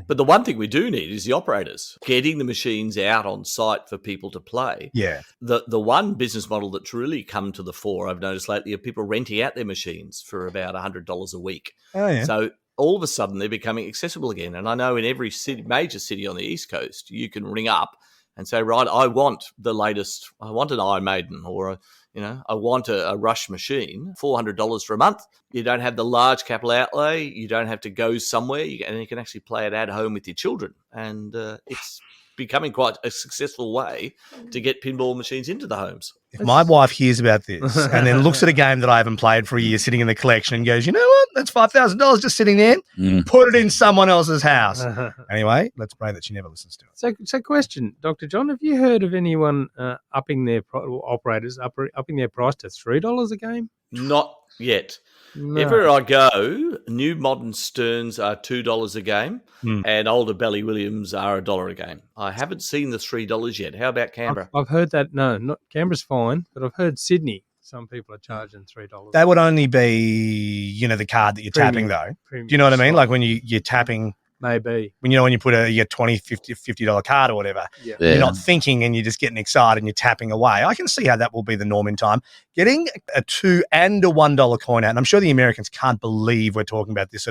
But the one thing we do need is the operators, getting the machines out on site for people to play. Yeah. The one business model that's really come to the fore, I've noticed lately, are people renting out their machines for about $100 a week. Oh, yeah. So all of a sudden they're becoming accessible again. And I know in every major city on the East Coast, you can ring up and say, right, I want the latest, I want an Iron Maiden, or I want a Rush machine, $400 for a month. You don't have the large capital outlay. You don't have to go somewhere, and you can actually play it at home with your children. And it's becoming quite a successful way to get pinball machines into the homes. If my wife hears about this and then looks at a game that I haven't played for a year sitting in the collection and goes, you know what, that's $5,000 just sitting there, put it in someone else's house. Anyway, let's pray that she never listens to it. So question, Dr. John, have you heard of anyone upping their operators upping their price to $3 a game? Not yet. No. Everywhere I go, new modern Sterns are $2 a game, and older Bally Williams are $1 a game. I haven't seen the $3 yet. How about Canberra? I've heard that. No, not Canberra's fine, but I've heard Sydney. Some people are charging $3. That would only be, the card that you're tapping, though. Do you know what I mean? Like when you're tapping. Maybe. When when you put your $20, $50 card or whatever, you're not thinking and you're just getting excited and you're tapping away. I can see how that will be the norm in time. Getting a $2 and a $1 coin out, and I'm sure the Americans can't believe we're talking about this.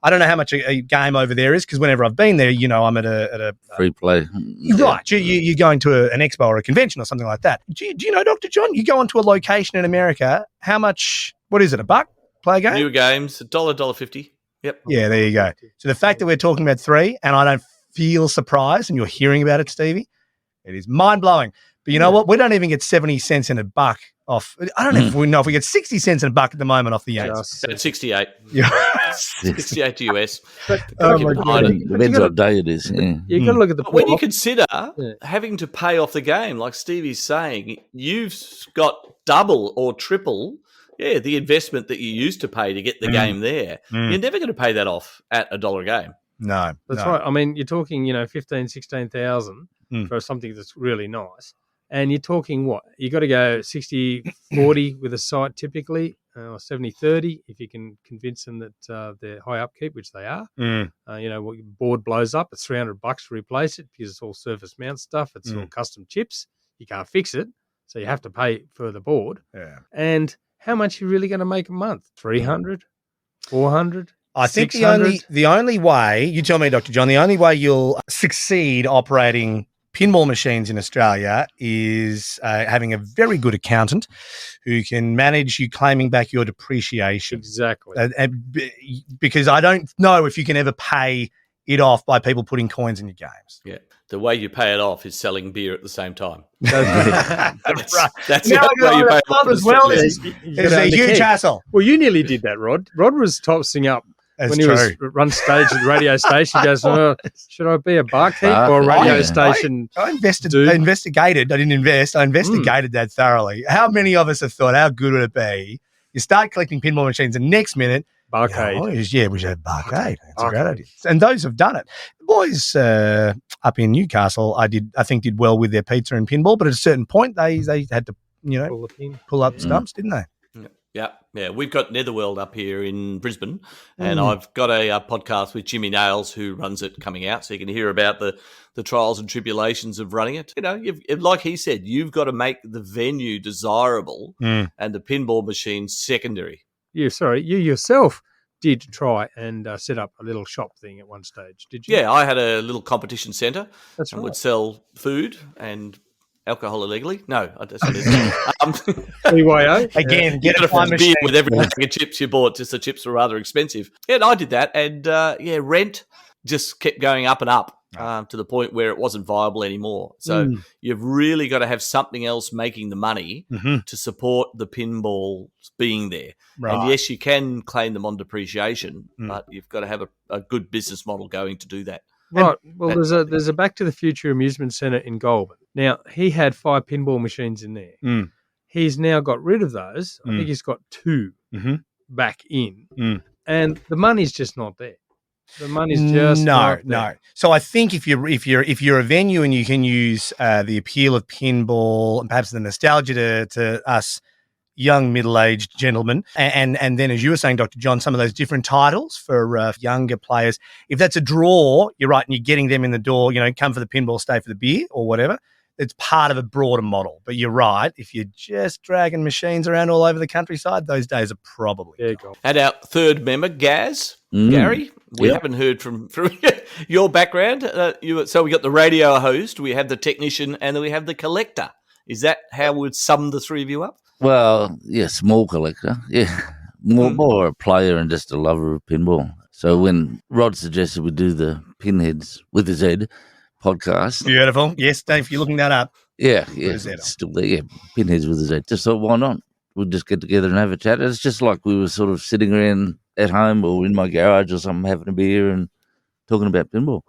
I don't know how much a game over there is, because whenever I've been there, I'm at a free play. Right. You're going to an expo or a convention or something like that. Do you know, Dr. John, you go into a location in America, how much, what is it, $1 play a game? Newer games, $1, $1.50. Yep. Yeah, there you go. So the fact that we're talking about $3, and I don't feel surprised, and you're hearing about it, Stevie, it is mind-blowing. But you know what? We don't even get 70 cents in a buck off. I don't know if we get 60 cents in a buck at the moment off the Yanks. At 68. Yeah. 68 US. Depends what day it is. Yeah. You've got to look at the... When you consider having to pay off the game, like Stevie's saying, you've got double or triple the investment that you used to pay to get the game there. You're never going to pay that off at $1 a game. No. That's right. I mean, you're talking, 15,000, 16,000 for something that's really nice. And you're talking what? You got to go 60-40 with a site typically, or 70-30 if you can convince them that they're high upkeep, which they are. What your board blows up, it's $300 to replace it because it's all surface mount stuff. It's all custom chips. You can't fix it, so you have to pay for the board. Yeah. And how much are you really going to make a month? 300, 400. I think 600? the only way, you tell me, Dr. John, the only way you'll succeed operating pinball machines in Australia is having a very good accountant who can manage you claiming back your depreciation. Exactly. Because I don't know if you can ever pay it off by people putting coins in your games. Yeah. The way you pay it off is selling beer at the same time. That's right. That's the way you pay it off as well. It's a huge hassle. Well, you nearly did that, Rod. Rod was tossing up when he was run stage at the radio station. He goes, should I be a barkeep or a radio station? I investigated. I didn't invest. I investigated that thoroughly. How many of us have thought, how good would it be? You start collecting pinball machines, and next minute, Barcade. We should have Barcade. That's a great idea. And those have done it. The boys up in Newcastle, I think did well with their pizza and pinball, but at a certain point, they had to, pull up stumps, didn't they? Yeah. We've got Netherworld up here in Brisbane, and I've got a podcast with Jimmy Nails, who runs it, coming out, so you can hear about the trials and tribulations of running it. Like he said, you've got to make the venue desirable and the pinball machine secondary. You yourself did try and set up a little shop thing at one stage, did you? Yeah, I had a little competition centre. That's right. And would sell food and alcohol illegally. No, that's not it. BYO. Again, get a free beer with every bag of chips you bought, just the chips were rather expensive. Yeah, and I did that. And rent just kept going up and up. To the point where it wasn't viable anymore. So you've really got to have something else making the money to support the pinball being there. Right. And yes, you can claim them on depreciation, but you've got to have a good business model going to do that. Right. Well, there's a Back to the Future amusement centre in Goulburn. Now, he had 5 pinball machines in there. He's now got rid of those. I think he's got 2 back in. And the money's just not there. The money's just no. not there. So I think if you're a venue and you can use the appeal of pinball and perhaps the nostalgia to us young middle-aged gentlemen, and then as you were saying, Dr. John, some of those different titles for younger players. If that's a draw, you're right, and you're getting them in the door. Come for the pinball, stay for the beer, or whatever. It's part of a broader model. But you're right. If you're just dragging machines around all over the countryside, those days are probably gone. And our third member, Gaz, Garry, we haven't heard from your background. So we got the radio host, we have the technician, and then we have the collector. Is that how we'd sum the three of you up? Well, yeah, small collector. Yeah, more a player and just a lover of pinball. So when Rod suggested we do the Pinheadz with his Z podcast. Beautiful. Yes, Dave, you're looking that up. Yeah, it's still there. Yeah, Pinheadz with his Z. Just thought, why not? We'll just get together and have a chat. It's just like we were sort of sitting around at home or in my garage or something, having a beer and talking about pinball.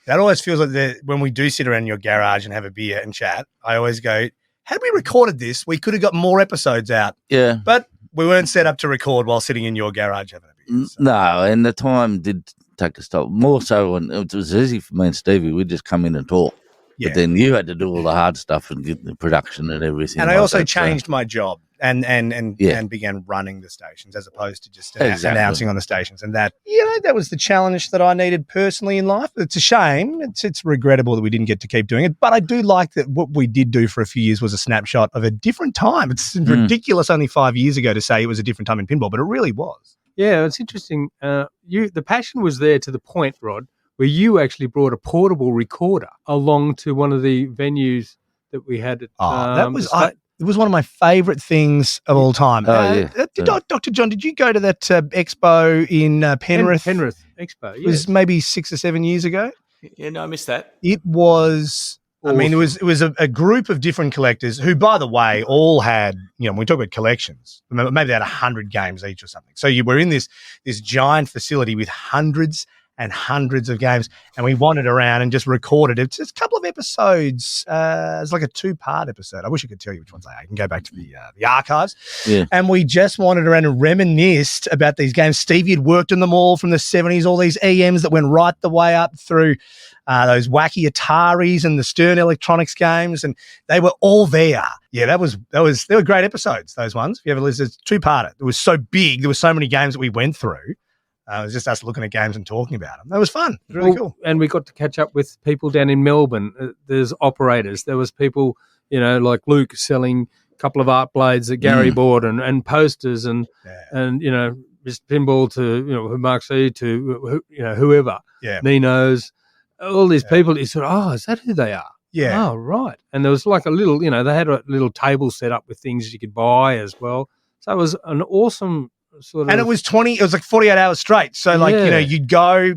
That always feels like when we do sit around in your garage and have a beer and chat, I always go, had we recorded this, we could have got more episodes out. Yeah. But we weren't set up to record while sitting in your garage having a beer. So. No, and the time did take a stop. More so when it was easy for me and Stevie. We'd just come in and talk. Yeah. But then you had to do all the hard stuff and get the production and everything. And I also changed my job and began running the stations as opposed to just announcing on the stations. And that was the challenge that I needed personally in life. It's a shame. It's regrettable that we didn't get to keep doing it. But I do like that what we did do for a few years was a snapshot of a different time. It's ridiculous only 5 years ago to say it was a different time in pinball, but it really was. Yeah, it's interesting. The passion was there to the point, Rod, where you actually brought a portable recorder along to one of the venues that we had at it was one of my favourite things of all time. Dr. John, did you go to that expo in Penrith? Penrith Expo, yes. It was maybe 6 or 7 years ago. Yeah, no, I missed that. It was... Awesome. I mean, it was a group of different collectors who, by the way, all had, when we talk about collections, maybe they had 100 games each or something. So you were in this giant facility with hundreds and hundreds of games, and we wandered around and just recorded it. It's just a couple of episodes. It's like a 2-part episode. I wish I could tell you which ones they are. I can go back to the archives. Yeah. And we just wandered around and reminisced about these games. Stevie had worked on them all from the 70s, all these EMs that went right the way up through those wacky Ataris and the Stern Electronics games, and they were all there. Yeah, they were great episodes, those ones. If you ever listen, it's 2-parter. It was so big. There were so many games that we went through. It was just us looking at games and talking about them. That was fun. It was really cool. And we got to catch up with people down in Melbourne. There's operators. There was people, like Luke selling a couple of art blades that Garry bought and posters and just pinball to, Mark C to, whoever. Yeah. Nino's. All these people, he said, is that who they are? Yeah. Oh, right. And there was like a little, they had a little table set up with things you could buy as well. So it was an awesome sort of... And it was like 48 hours straight. So you'd go,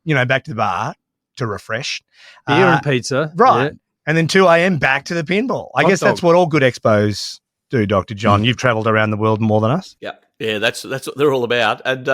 back to the bar to refresh. Beer and pizza. Right. Yeah. And then 2 a.m. back to the pinball. I guess that's what all good expos do, Dr. John. You've travelled around the world more than us. Yeah. Yeah, that's what they're all about. And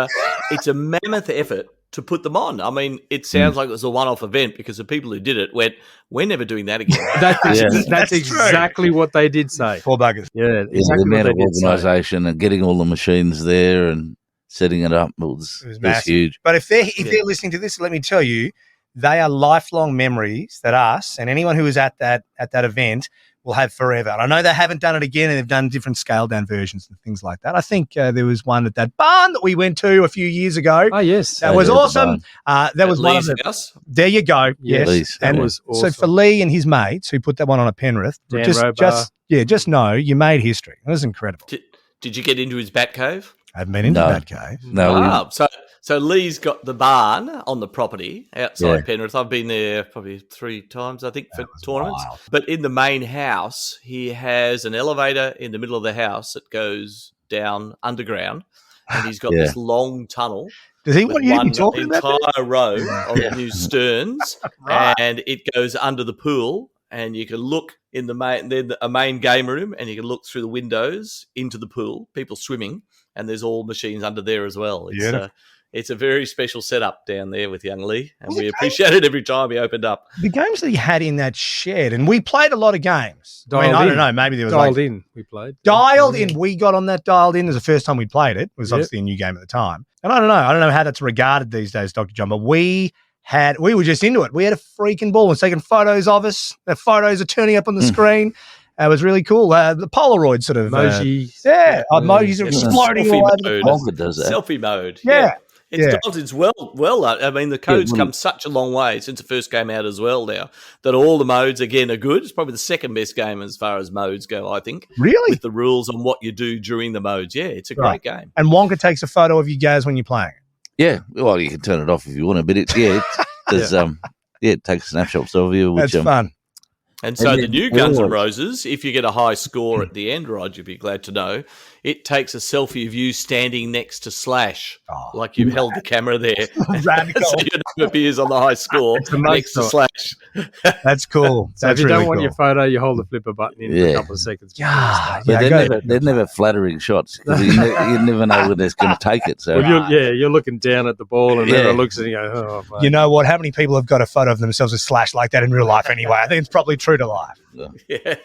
it's a mammoth effort to put them on. I mean, it sounds like it was a one-off event because the people who did it went, we're never doing that again. That's exactly what they did say. Poor buggers. Yeah, exactly the amount of organisation and getting all the machines there and setting it up was huge. But if they're listening to this, let me tell you, they are lifelong memories that us and anyone who was at that event will have forever. And I know they haven't done it again, and they've done different scaled-down versions and things like that. I think there was one at that barn that we went to a few years ago. Oh, yes. That was awesome. That was one of the house. There you go. Yes. That was awesome. So for Lee and his mates who put that one on at Penrith, just know you made history. It was incredible. Did you get into his bat cave? I haven't been into that cave. No. So Lee's got the barn on the property outside Penrith. I've been there probably 3 times, I think, for tournaments. Wild. But in the main house, he has an elevator in the middle of the house that goes down underground, and he's got this long tunnel. Does he want you to be talking about that? Entire row of new sterns, and it goes under the pool, and you can look in a main game room, and you can look through the windows into the pool, people swimming, and there's all machines under there as well. It's a very special setup down there with young Lee, and we appreciate it every time he opened up. The games that he had in that shed, and we played a lot of games. I don't know. Maybe there was dialed in. We played dialed in. We got on that dialed in. It was the first time we played it. It was obviously a new game at the time, and I don't know how that's regarded these days, Dr. John. But we were just into it. We had a freaking ball and taking photos of us. The photos are turning up on the screen. It was really cool. The Polaroid sort of emojis. Emojis are exploding all over the place. Does that. Selfie mode. Yeah. It's dialed in well. I mean, the code's come such a long way since it first came out as well now that all the modes, again, are good. It's probably the second best game as far as modes go, I think. Really? With the rules on what you do during the modes. Yeah, it's a great game. And Wonka takes a photo of you guys when you're playing. Yeah, well, you can turn it off if you want to, but it takes snapshots of you. Which, That's fun. And so the new Guns N' Roses, if you get a high score at the end, Rod, you'd be glad to know, it takes a selfie of you standing next to Slash, like you've held the camera there. Radical. So your name appears on the high score next to Slash. That's cool. So if you don't want your photo, you hold the flipper button in for a couple of seconds. They're never flattering shots because you never know when they're going to take it. So you're looking down at the ball and then it looks and you go, oh, mate. You know what? How many people have got a photo of themselves with Slash like that in real life anyway? I think it's probably true to life. Yeah.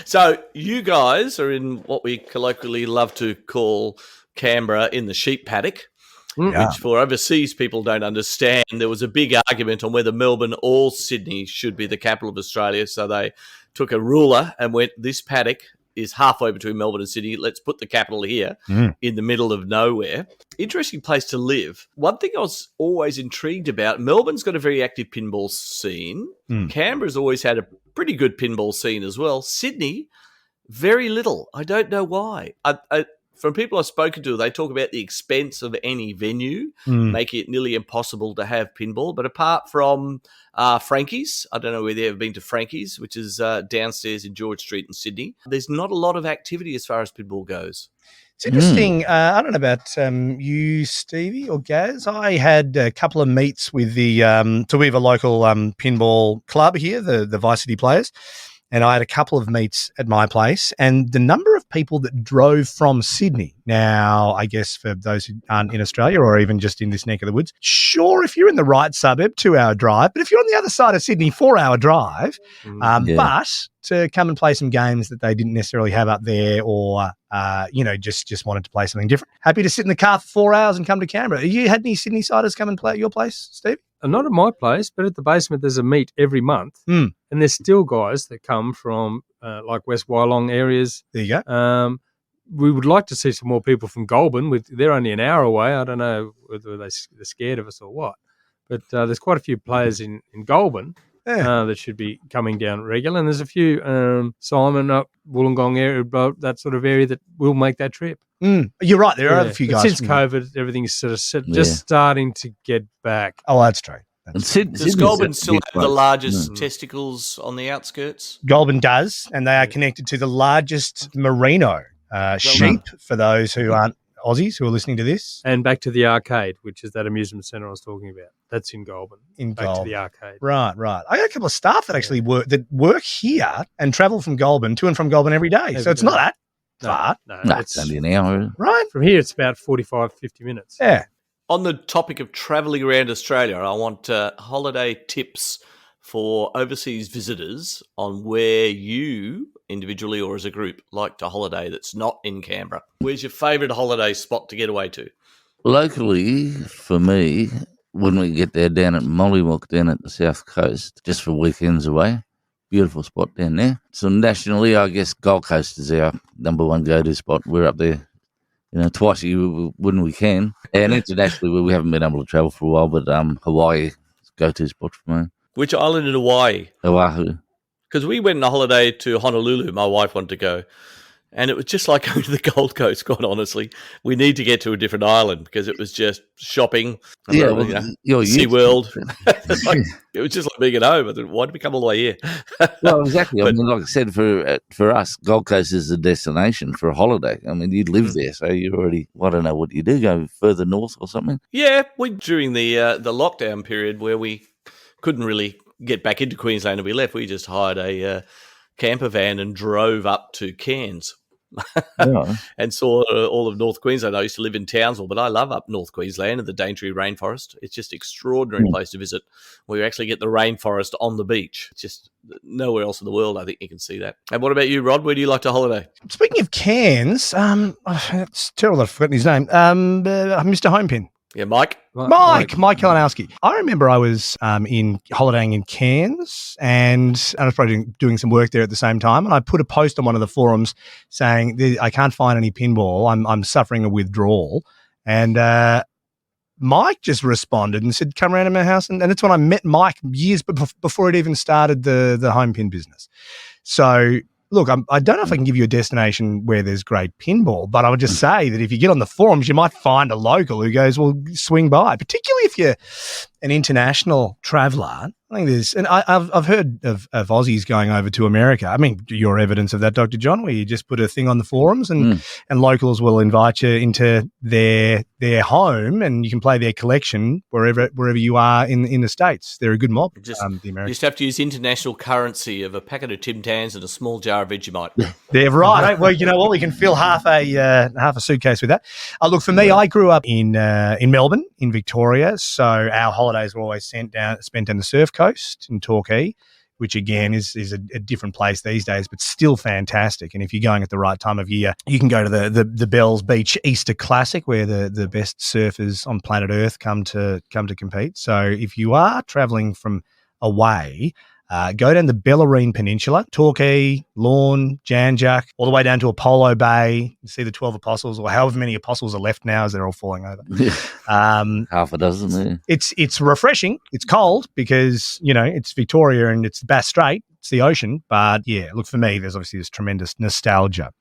So you guys are in what we colloquially love to call Canberra in the sheep paddock, which for overseas people don't understand. There was a big argument on whether Melbourne or Sydney should be the capital of Australia. So they took a ruler and went, this paddock is halfway between Melbourne and Sydney. Let's put the capital here in the middle of nowhere. Interesting place to live. One thing I was always intrigued about, Melbourne's got a very active pinball scene. Canberra's always had a pretty good pinball scene as well. Sydney, very little. I don't know why. From people I've spoken to, they talk about the expense of any venue, making it nearly impossible to have pinball. But apart from Frankie's, I don't know whether you've ever been to Frankie's, which is downstairs in George Street in Sydney. There's not a lot of activity as far as pinball goes. It's interesting. I don't know about you, Stevie or Gaz. I had a couple of meets with we have a local pinball club here, the Vice City Players. And I had a couple of meets at my place, and the number of people that drove from Sydney. Now, I guess for those who aren't in Australia or even just in this neck of the woods, sure, if you're in the right suburb, 2-hour drive, but if you're on the other side of Sydney, 4-hour drive, but to come and play some games that they didn't necessarily have up there or, just wanted to play something different. Happy to sit in the car for 4 hours and come to Canberra. Have you had any Sydney-siders come and play at your place, Steve? Not at my place, but at the basement there's a meet every month. And there's still guys that come from like West Wyalong areas. There you go. We would like to see some more people from Goulburn. They're only an hour away. I don't know whether they're scared of us or what. But there's quite a few players in Goulburn that should be coming down regular. And there's a few, Simon up Wollongong area, that sort of area that will make that trip. You're right. There are a few guys. Since COVID, everything's sort of just starting to get back. Oh, that's true. Does Goulburn still have the largest testicles on the outskirts? Goulburn does, and they are connected to the largest merino sheep for those who aren't Aussies who are listening to this. And back to the arcade, which is that amusement centre I was talking about. That's in Goulburn. Back to the arcade. Right. I got a couple of staff that actually work here and travel from Goulburn to and from Goulburn every day. So it's not that far. No, it's only an hour. Right. From here, it's about 45, 50 minutes. Yeah. On the topic of travelling around Australia, I want holiday tips for overseas visitors on where you, individually or as a group, like to holiday that's not in Canberra. Where's your favourite holiday spot to get away to? Locally, for me, when we get there down at Mollymook, down at the south coast, just for weekends away, beautiful spot down there. So nationally, I guess Gold Coast is our number one go-to spot. We're up there, twice a year when we can. And internationally, we haven't been able to travel for a while, but Hawaii is a go-to spot for me. Which island in Hawaii? Oahu. Because we went on a holiday to Honolulu. My wife wanted to go. And it was just like going to the Gold Coast, quite honestly. We need to get to a different island because it was just shopping. SeaWorld. It was just like being at home. I thought, why did we come all the way here? Well, exactly. Like I said, for us, Gold Coast is a destination for a holiday. I mean, you'd live there, so you already, I don't know what you do, go further north or something? Yeah, during the lockdown period where we couldn't really get back into Queensland and we left, we just hired a camper van and drove up to Cairns. Yeah. and saw all of North Queensland. I used to live in Townsville, but I love up North Queensland and the Daintree Rainforest. It's just an extraordinary place to visit where you actually get the rainforest on the beach. It's just nowhere else in the world I think you can see that. And what about you, Rod? Where do you like to holiday? Speaking of Cairns, it's terrible I've forgotten his name. Mr. Homepin. Yeah, Mike? Mike Kalinowski. I remember I was in holidaying in Cairns and I was probably doing some work there at the same time. And I put a post on one of the forums saying, I can't find any pinball. I'm suffering a withdrawal. And Mike just responded and said, come around to my house. And that's when I met Mike years before it even started the home pin business. So, look, I don't know if I can give you a destination where there's great pinball, but I would just say that if you get on the forums, you might find a local who goes, well, swing by, particularly if you're an international traveller. I think there's, and I've heard of Aussies going over to America. I mean, you're evidence of that, Dr. John, where you just put a thing on the forums and locals will invite you into their home and you can play their collection wherever you are in the States. They're a good mob, the Americans. You just have to use international currency of a packet of Tim Tams and a small jar of Vegemite. They're right. Well, you know what? We can fill half a suitcase with that. Look, for me, I grew up in Melbourne, in Victoria, so our holidays were always spent down the surf coast in Torquay, which again is a different place these days, but still fantastic. And if you're going at the right time of year, you can go to the Bells Beach Easter Classic, where the best surfers on planet Earth come to compete. So if you are travelling from away, go down the Bellarine Peninsula, Torquay, Lorne, Jan Juc, all the way down to Apollo Bay. You see the 12 apostles, or however many apostles are left now as they're all falling over. Half a dozen. Yeah. It's refreshing. It's cold because, it's Victoria and it's Bass Strait. It's the ocean. But, yeah, look, for me, there's obviously this tremendous nostalgia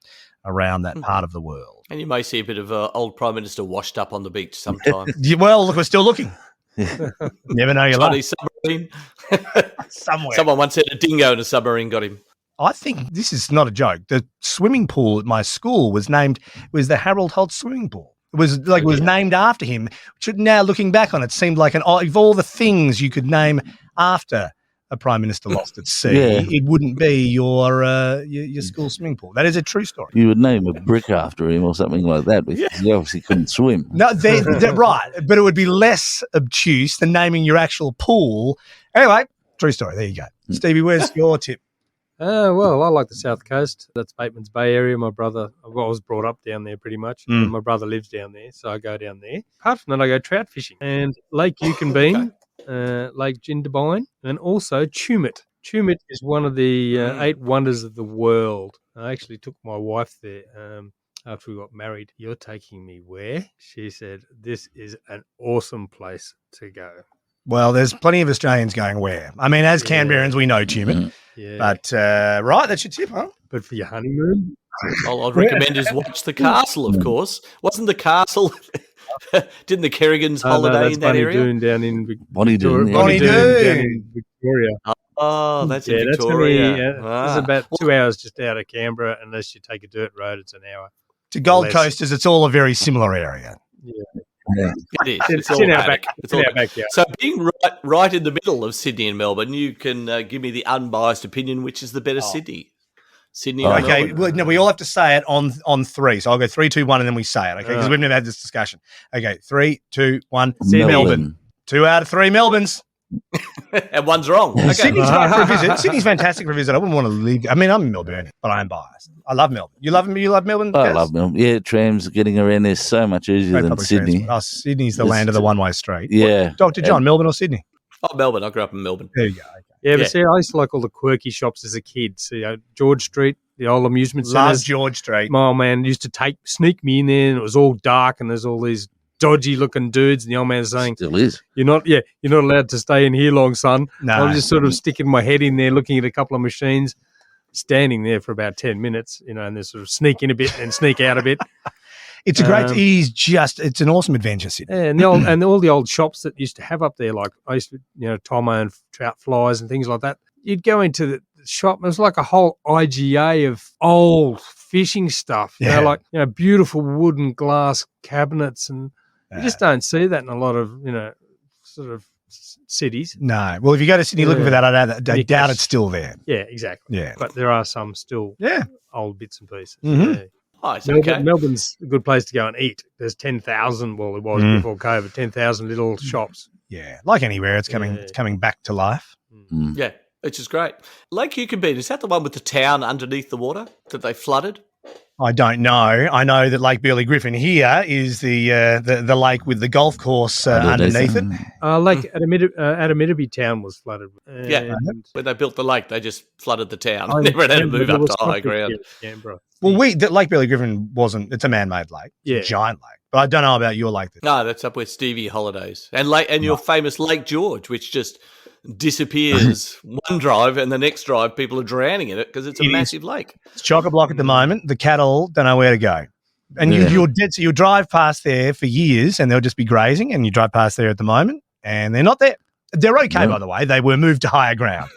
around that part of the world. And you may see a bit of old Prime Minister washed up on the beach sometime. Well, look, we're still looking. Never know your luck. Chinese submarine. Somewhere. Someone once said a dingo in a submarine got him. I think this is not a joke. The swimming pool at my school was the Harold Holt swimming pool. It was named after him. Which now looking back on it seemed like of all the things you could name after a Prime Minister lost at sea, it wouldn't be your school swimming pool. That is a true story. You would name a brick after him or something like that because he obviously couldn't swim. No, they're right. But it would be less obtuse than naming your actual pool. Anyway, true story. There you go. Stevie, where's your tip? Well, I like the South Coast. That's Bateman's Bay area. I was brought up down there pretty much. And my brother lives down there, so I go down there. Apart from that, I go trout fishing. And Lake Yukonbean, Lake Jindabyne, and also Chumit. Chumit is one of the 8 wonders of the world. I actually took my wife there after we got married. You're taking me where? She said, this is an awesome place to go. Well, there's plenty of Australians going where. I mean, as Canberrans, we know Chumit. Yeah. But, right, that's your tip, huh? But for your honeymoon? All I'd recommend is watch The Castle, of course. Wasn't The Castle... Didn't the Kerrigans holiday in that area? Bonnie Doon down in Bonnie Doon down in Victoria. Oh, that's in Victoria. It's about 2 hours just out of Canberra. Unless you take a dirt road, it's an hour. To Gold Coasters, it's all a very similar area. Yeah. It is. It's all in our backyard. So being right in the middle of Sydney and Melbourne, you can give me the unbiased opinion, which is the better Sydney. Sydney. Okay. Well, no, we all have to say it on 3. So I'll go 3, 2, 1, and then we say it. Okay, because we've never had this discussion. Okay, 3, 2, 1. Melbourne. 2 out of 3 Melbournes. And one's wrong. Okay. Sydney's great for a visit. Sydney's fantastic for a visit. I wouldn't want to leave. I mean, I'm in Melbourne, but I am biased. I love Melbourne. You love Melbourne? I love Melbourne. Yeah, trams getting around there so much easier than Sydney. Sydney's the land of the one-way street. Yeah. Dr. John, Melbourne or Sydney? Oh, Melbourne. I grew up in Melbourne. There you go. Okay. Yeah, but see, I used to like all the quirky shops as a kid. So, George Street, the old amusement centres. Love George Street. My old man used to sneak me in there, and it was all dark, and there's all these dodgy-looking dudes, and the old man's saying, "Still is. You're not allowed to stay in here long, son." No. I'm just sort of sticking my head in there, looking at a couple of machines, standing there for about 10 minutes, and then sort of sneak in a bit and sneak out a bit. It's a great. It's an awesome adventure city. Yeah, and all the old shops that used to have up there, like I used to, tie my own trout flies and things like that. You'd go into the shop, it was like a whole IGA of old fishing stuff. Yeah. Like beautiful wooden glass cabinets, and you just don't see that in a lot of sort of cities. No. Well, if you go to Sydney looking for that, I doubt it's still there. Yeah, exactly. Yeah. But there are some still old bits and pieces. Mm-hmm. Yeah. Nice, okay. Melbourne's a good place to go and eat. There's 10,000, well, it was before COVID, 10,000 little shops. Yeah, like anywhere, it's coming back to life. Yeah, which is great. Lake Yucambine, is that the one with the town underneath the water that they flooded? I don't know. I know that Lake Burley Griffin here is the lake with the golf course underneath it. Lake Adaminaby town was flooded. Yeah, when they built the lake, they just flooded the town. Never had to move up to high ground. Canberra. Well, Lake Burley Griffin wasn't. It's a man-made lake. It's a giant lake. But I don't know about your lake. No, that's up where Stevie holidays and your famous Lake George, which just disappears one drive, and the next drive people are drowning in it because it's a massive lake. It's chock-a-block at the moment. The cattle don't know where to go. And you're dead. So you'll drive past there for years and they'll just be grazing, and you drive past there at the moment and they're not there. They're okay, by the way. They were moved to higher ground.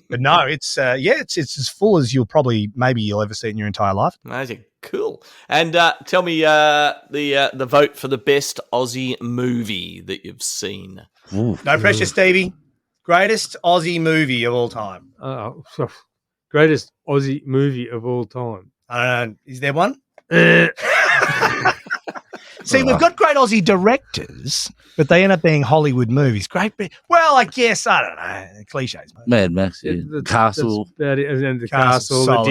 But no, it's as full as you'll ever see in your entire life. Amazing. Cool. And tell me the vote for the best Aussie movie that you've seen. No pressure, Stevie. Greatest Aussie movie of all time. Greatest Aussie movie of all time. I don't know. Is there one? See, we've got great Aussie directors, but they end up being Hollywood movies. Well, I guess, I don't know, cliches. Mate. Mad Max, Castle. That's about it. And the Castle, the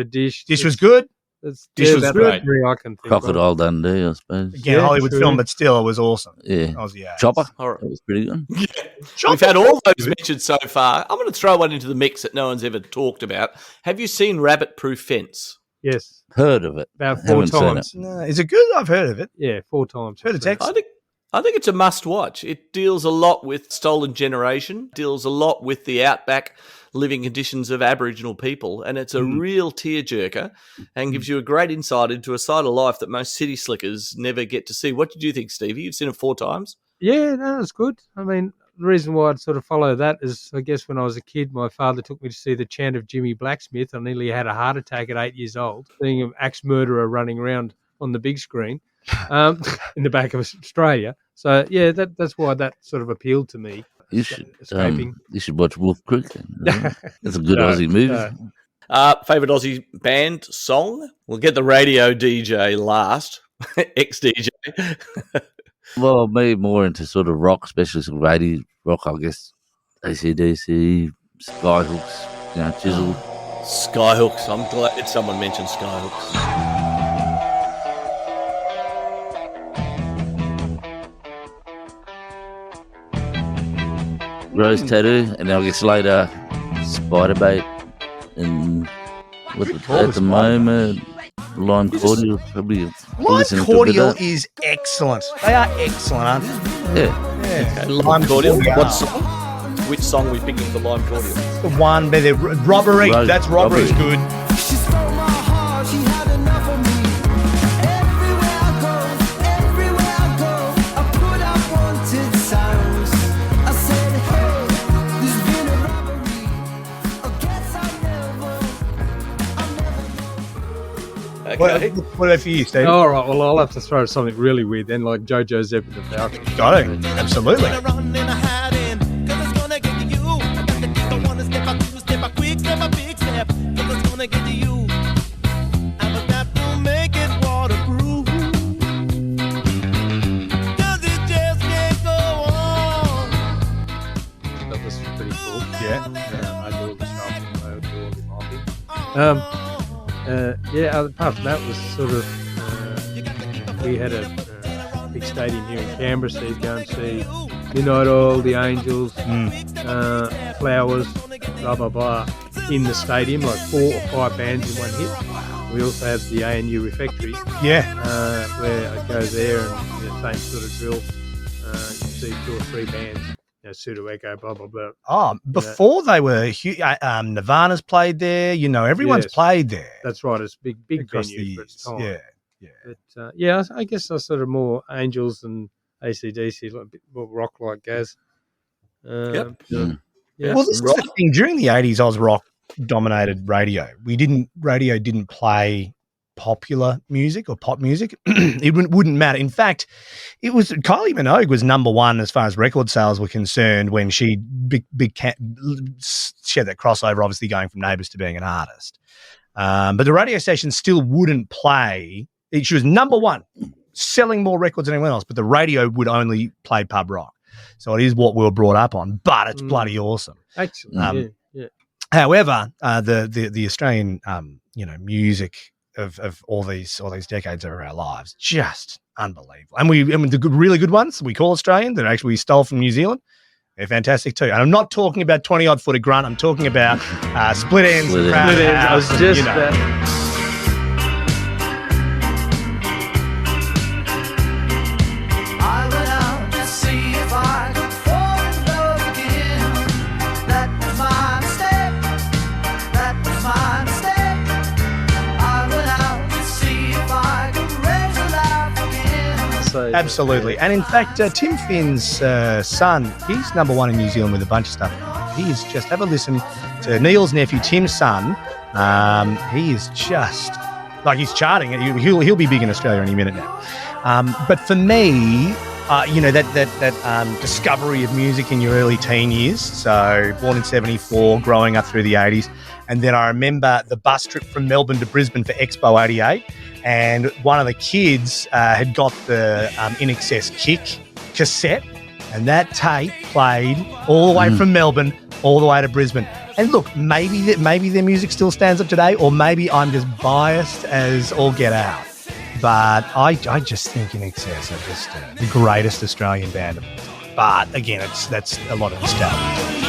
dish. Dish was good. Dish was great. Crocodile Dundee, I suppose. Again, Hollywood film, but still, it was awesome. Yeah. Aussie Chopper. That was pretty good. We've had all those mentioned so far. I'm going to throw one into the mix that no one's ever talked about. Have you seen Rabbit Proof Fence? Yes. Heard of it. About 4 times. No, is it good? I've heard of it. Yeah, 4 times. Heard of text. I think it's a must-watch. It deals a lot with stolen generation, deals a lot with the outback living conditions of Aboriginal people, and it's a real tearjerker and gives you a great insight into a side of life that most city slickers never get to see. What did you think, Stevie? You've seen it 4 times? Yeah, no, it's good. I mean, the reason why I'd sort of follow that is, I guess, when I was a kid, my father took me to see The Chant of Jimmy Blacksmith. I nearly had a heart attack at 8 years old, seeing an axe murderer running around on the big screen in the back of Australia. So, yeah, that's why that sort of appealed to me. You should watch Wolf Creek. It's a good Aussie movie. Favourite Aussie band song? We'll get the radio DJ last. Ex-DJ. Well, me more into sort of rock, especially some radio rock, I guess. AC/DC, Skyhooks, Chisel. Skyhooks. I'm glad someone mentioned Skyhooks. Rose Tattoo, and I guess later Spiderbait, and at the moment Lime Cordial probably. Lime Cordial is excellent. They are excellent, aren't they? Yeah. Okay. Lime Cordial. What song? Which song are we picking for Lime Cordial? The one where they're Robbery. That's Robbery's good. She stole my heart, she had enough of me. Everywhere I go, I put out wanted signs. I said, hey, there's been a robbery. I guess I'll never Okay. What about for you, Steve? All right, well, I'll have to throw something really weird then, like Jo Zep and the Falcons. Got it. Absolutely. That was pretty cool. Yeah. I do all the shopping, I do all the marketing. Apart from that was sort of, we had a big stadium here in Canberra, so you'd go and see Midnight Oil, the Angels, Flowers, blah, blah, blah, in the stadium, like 4 or 5 bands in one hit. We also have the ANU Refectory, where I go there and the same sort of drill. You see 2 or 3 bands, Pseudo Echo, blah, blah, blah. Oh, before they were Nirvana's played there. Everyone's played there. That's right. It's a big across venue the years. for its time. Yeah. But I guess I sort of more Angels and AC/DC, like a bit more rock like Gaz. Yep. Yeah. Well, this is the thing. During the 80s, Oz rock dominated radio. Radio didn't play popular music or pop music. It wouldn't matter. In fact, it was Kylie Minogue was number 1 as far as record sales were concerned when she had that crossover, obviously going from Neighbours to being an artist. But the radio station still wouldn't play. She was number one, selling more records than anyone else, but the radio would only play pub rock. So it is what we were brought up on, but it's bloody awesome. Actually, yeah. However, the Australian music of all these decades of our lives, just unbelievable. And the really good ones we call Australian that actually we stole from New Zealand, they're fantastic too. And I'm not talking about 20-odd foot of grunt. I'm talking about Split Ends. Split Proud Ends. House, I was just I went out to see if I could fall in love again. That was my mistake. That was my mistake. I went out to see if I could raise a laugh again. Absolutely. And in fact, Tim Finn's son, he's number one in New Zealand with a bunch of stuff. He is just, have a listen to Neil's nephew, Tim's son. He is just, like, he's charting. He'll be big in Australia any minute now. But for me, that discovery of music in your early teen years, so born in 74, growing up through the 80s, and then I remember the bus trip from Melbourne to Brisbane for Expo 88, and one of the kids had got the INXS Kick cassette, and that tape played all the way from Melbourne all the way to Brisbane. And look, maybe their music still stands up today, or maybe I'm just biased as all get out. But I just think INXS are just the greatest Australian band of all time. But again, that's a lot of nostalgia.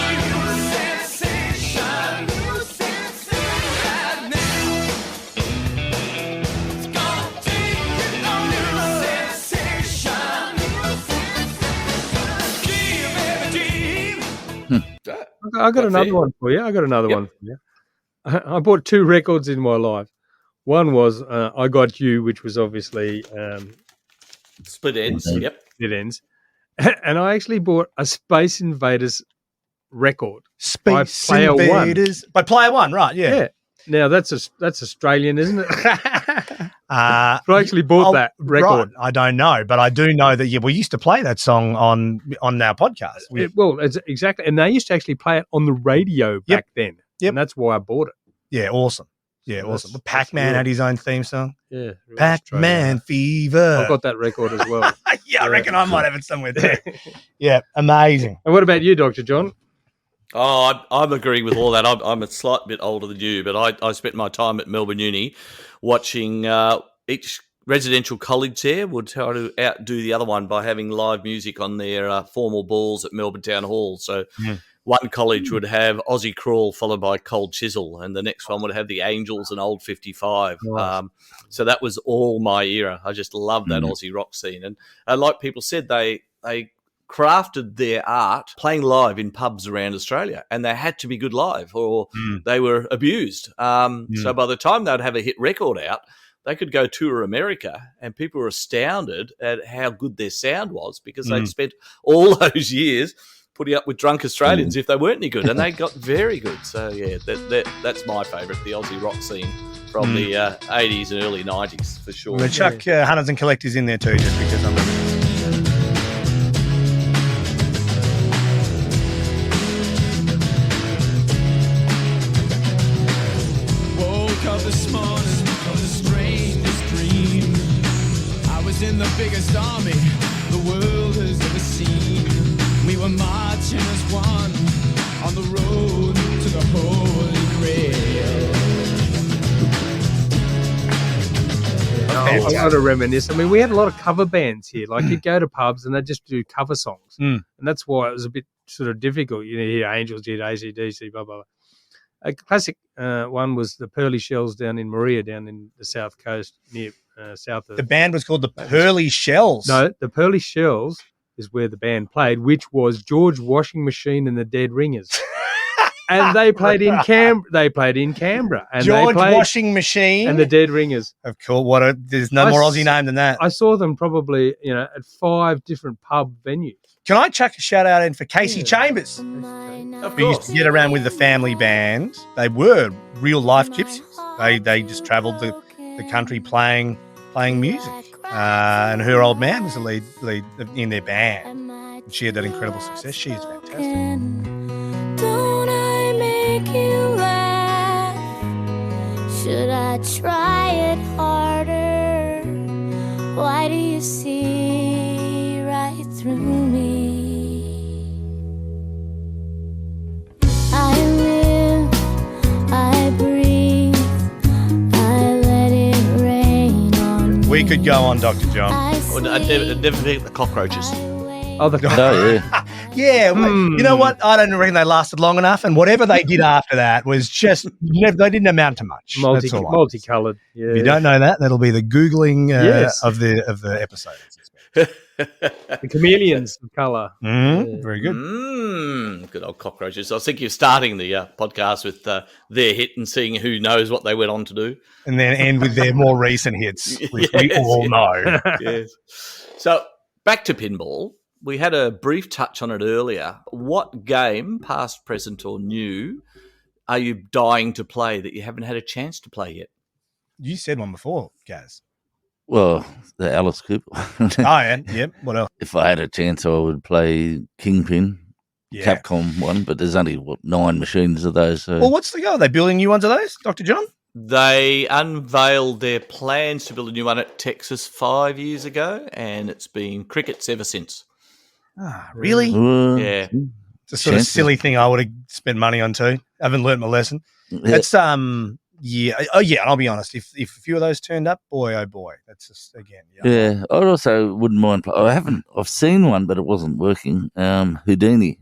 I got another one for you. I bought 2 records in my life. One was I Got You, which was obviously Split Ends. Yep. Split Ends. And I actually bought a Space Invaders record. Space by Player Invaders. By Player One, right, yeah. Now, that's Australian, isn't it? I actually bought that record. Right. I don't know, but I do know that, we used to play that song on our podcast. It's exactly. And they used to actually play it on the radio back then. Yep. And that's why I bought it. Yeah, awesome. Yeah, awesome. Pac-Man had his own theme song. Yeah. Pac-Man Fever. I've got that record as well. I reckon I might have it somewhere there. Yeah, amazing. And what about you, Dr. John? Oh, I'm agreeing with all that. I'm a slight bit older than you, but I spent my time at Melbourne Uni watching each residential college there would try to outdo the other one by having live music on their formal balls at Melbourne Town Hall. So one college would have Aussie Crawl followed by Cold Chisel, and the next one would have the Angels and Old 55. Nice. So that was all my era. I just loved that Aussie rock scene. And like people said, they crafted their art playing live in pubs around Australia, and they had to be good live or they were abused. So by the time they'd have a hit record out, they could go tour America, and people were astounded at how good their sound was because they'd spent all those years putting up with drunk Australians if they weren't any good, and they got very good. So, yeah, that's my favourite, the Aussie rock scene from the 80s and early 90s, for sure. Well, Chuck Hunters and Collectors in there too, just because I'm Woke up this morning from the strangest dream. I was in the biggest army the world has ever seen. We were marching as one on the road to the Holy Grail. I got to reminisce. I mean, we had a lot of cover bands here. Like, you'd go to pubs and they'd just do cover songs. And that's why it was a bit sort of difficult. You know, you hear Angels, you hear AC/DC, blah, blah, blah. A classic one was the Pearly Shells down in Maria, down in the south coast near south of... The band was called the Pearly Shells. No, the Pearly Shells is where the band played, which was George Washing Machine and the Dead Ringers. And they played in Canberra. And George they played Washing Machine and the Dead Ringers. Of course, there's no more Aussie name than that. I saw them probably, at 5 different pub venues. Can I chuck a shout out in for Casey Chambers? Of We used to get around with the family band. They were real life gypsies. They just travelled the country playing music. And her old man was the lead in their band. And she had that incredible success. She is fantastic. Don't I make you laugh? Should I try it harder? Why do you see right through me? I live, I breathe, I let it rain on me. We could go on, Dr. John. I'd never forget the Cockroaches. Oh, the yeah. Yeah, well, you know what? I don't reckon they lasted long enough, and whatever they did after that was just they didn't amount to much. That's all. Multicolored. Yeah. If you don't know that, that'll be the googling Yes. of the episode. The chameleons of colour. Very good. Good old Cockroaches. I was thinking of starting the podcast with their hit and seeing who knows what they went on to do. And then end with their more recent hits, which we Yes, all yeah. know. Yes. So back to pinball. We had a brief touch on it earlier. What game, past, present, or new, are you dying to play that you haven't had a chance to play yet? You said one before, Gaz. Well, the Alice Cooper. Oh, yeah. Yep. What else? If I had a chance, I would play Kingpin, Yeah. Capcom one, but there's only 9 machines of those. So. Well, what's the go? Are they building new ones of those, Dr. John? They unveiled their plans to build a new one at Texas 5 years ago, and it's been crickets ever since. Ah, really? Yeah. It's a sort of silly thing I would have spent money on too. I haven't learnt my lesson. Yeah. It's yeah. Oh yeah, and I'll be honest. If a few of those turned up, boy oh boy. That's just again. Yeah, I also wouldn't mind. I've seen one, but it wasn't working. Houdini,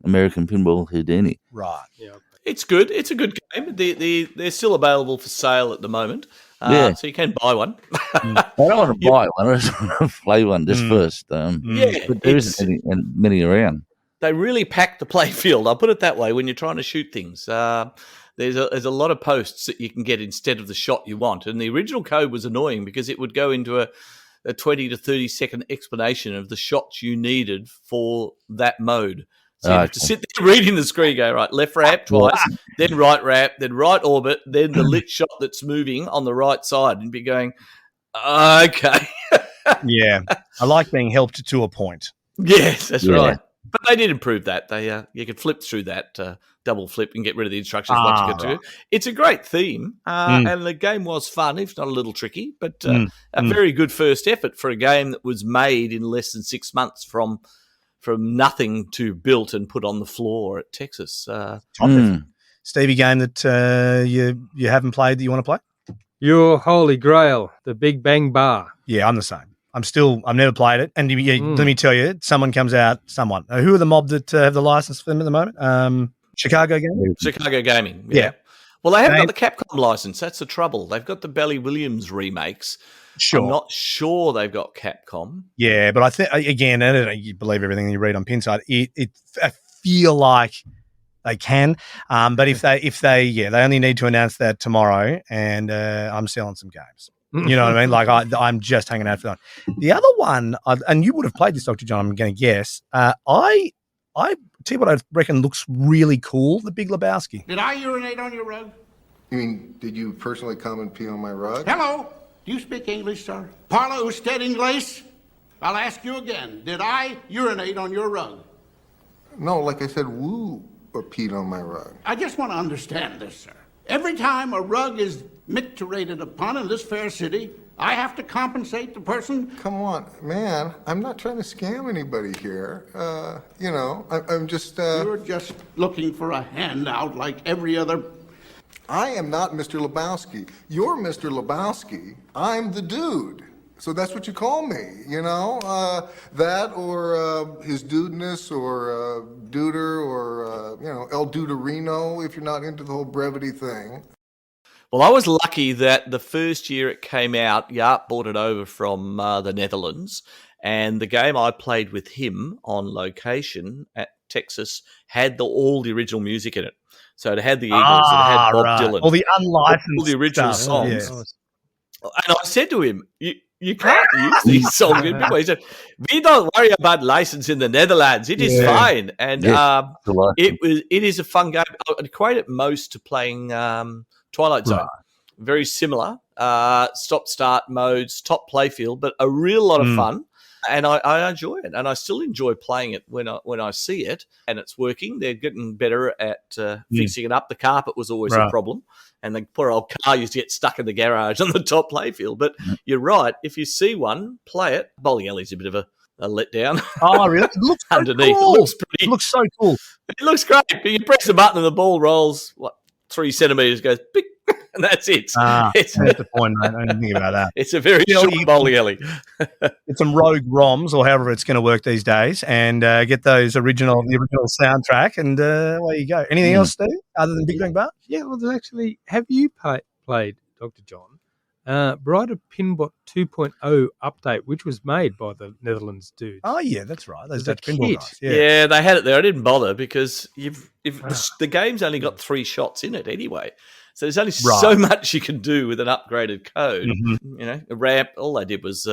American Pinball Houdini. Right. Yeah. It's good. It's a good game. They're still available for sale at the moment. Yeah. So you can buy one. I don't want to buy one. I just want to play one just first. Yeah, but there isn't many around. They really pack the playfield. I'll put it that way. When you're trying to shoot things, there's a lot of posts that you can get instead of the shot you want. And the original code was annoying because it would go into a 20 to 30 second explanation of the shots you needed for that mode. So you have to sit there reading the screen, go, right, left ramp twice, then right ramp, then right orbit, then the lit shot that's moving on the right side, and be going, okay. Yeah. I like being helped to a point. Yes, that's right. But they did improve that. They you could flip through that double flip and get rid of the instructions once you get to it. It's a great theme, and the game was fun, if not a little tricky, but a very good first effort for a game that was made in less than 6 months from nothing to built and put on the floor at Texas. Stevie, game that you haven't played that you want to play? Your holy grail, the Big Bang Bar. Yeah, I'm the same. I've never played it. And let me tell you, someone. Who are the mob that have the license for them at the moment? Chicago Gaming? Chicago Gaming. Yeah. Well, they haven't got the Capcom license. That's the trouble. They've got the Belly Williams remakes. Sure. I'm not sure they've got Capcom. Yeah, but I think, again, I don't know, you believe everything you read on Pinside. I feel like they can. But if they only need to announce that tomorrow, and I'm selling some games. You know what I mean? Like I'm just hanging out for that. The other one, and you would have played this, Dr. John, I'm going to guess. I tell you what I reckon looks really cool, the Big Lebowski. Did I urinate on your rug? You mean, did you personally come and pee on my rug? Hello? Do you speak English, sir? Parla usted inglés? I'll ask you again. Did I urinate on your rug? No, like I said, woo or peed on my rug. I just want to understand this, sir. Every time a rug is micturated upon in this fair city, I have to compensate the person? Come on, man. I'm not trying to scam anybody here. I'm just... You're just looking for a handout like every other... I am not Mr. Lebowski. You're Mr. Lebowski. I'm the dude. So that's what you call me, that or his dudeness or duder or, El Duderino if you're not into the whole brevity thing. Well, I was lucky that the first year it came out, Jaap brought it over from the Netherlands, and the game I played with him on location at Texas had all the original music in it. So it had the Eagles, it had Bob Dylan. All the unlicensed all the original stuff. songs. Yeah. And I said to him, you can't use these songs. He said, we don't worry about license in the Netherlands. It is fine. And it is a fun game. I'd equate it most to playing Twilight Zone. Right. Very similar. Stop-start modes, top playfield, but a real lot of fun. And I enjoy it, and I still enjoy playing it when I see it and it's working. They're getting better at fixing it up. The carpet was always a problem, and the poor old car used to get stuck in the garage on the top playfield. But you're right. If you see one, play it. Bowling alley's a bit of a letdown. Oh, really? It looks so underneath. Cool. It looks pretty. It looks so cool. It looks great. You press the button and the ball rolls 3 centimeters, goes big, and that's it. That's the point, mate. I didn't think about that. It's a very short bowling alley. Get some Rogue ROMs or however it's going to work these days, and get the original soundtrack, and away you go. Anything else, Steve, other than Big Bang Bar? Yeah, well, there's actually, have you played, Dr. John, Brighter Pinbot 2.0 update, which was made by the Netherlands dudes? Oh, yeah, that's right. Those Dutch pinball guys. Yeah, they had it there. I didn't bother because the game's only got 3 shots in it anyway. So there's only so much you can do with an upgraded code. Mm-hmm. You know, a ramp, all they did was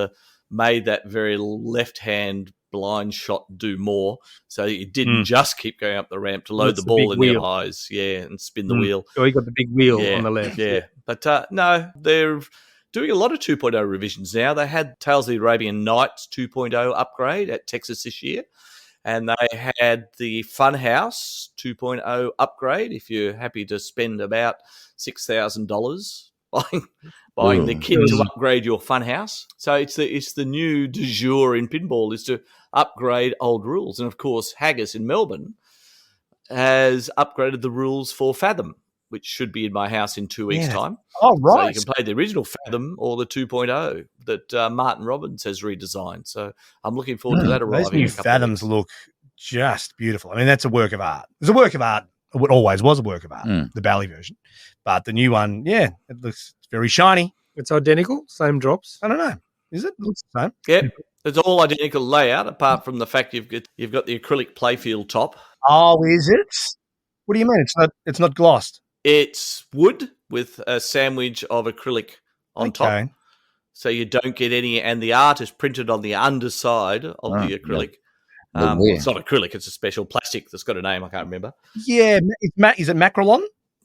made that very left-hand blind shot do more. So you didn't just keep going up the ramp to load the ball in their eyes, and spin the wheel. Oh, you got the big wheel on the left. Yeah. But no, they're doing a lot of 2.0 revisions now. They had Tales of the Arabian Nights 2.0 upgrade at Texas this year. And they had the Funhouse 2.0 upgrade if you're happy to spend about $6,000 buying the kit to upgrade your Funhouse. So it's the new du jour in pinball is to upgrade old rules. And, of course, Haggis in Melbourne has upgraded the rules for Fathom, which should be in my house in 2 weeks' time. Oh, right. So you can play the original Fathom or the 2.0 that Martin Robbins has redesigned. So I'm looking forward to that arriving. Those new Fathoms look just beautiful. I mean, that's a work of art. It's a work of art. It always was a work of art, the Bally version. But the new one, it looks very shiny. It's identical, same drops. I don't know. Is it? It looks the same. Yeah, it's all identical layout apart from the fact you've got the acrylic playfield top. Oh, is it? What do you mean? It's not glossed. It's wood with a sandwich of acrylic on top. So you don't get any, and the art is printed on the underside of the acrylic. It's not acrylic, it's a special plastic that's got a name, I can't remember. Yeah, is it Macrolon?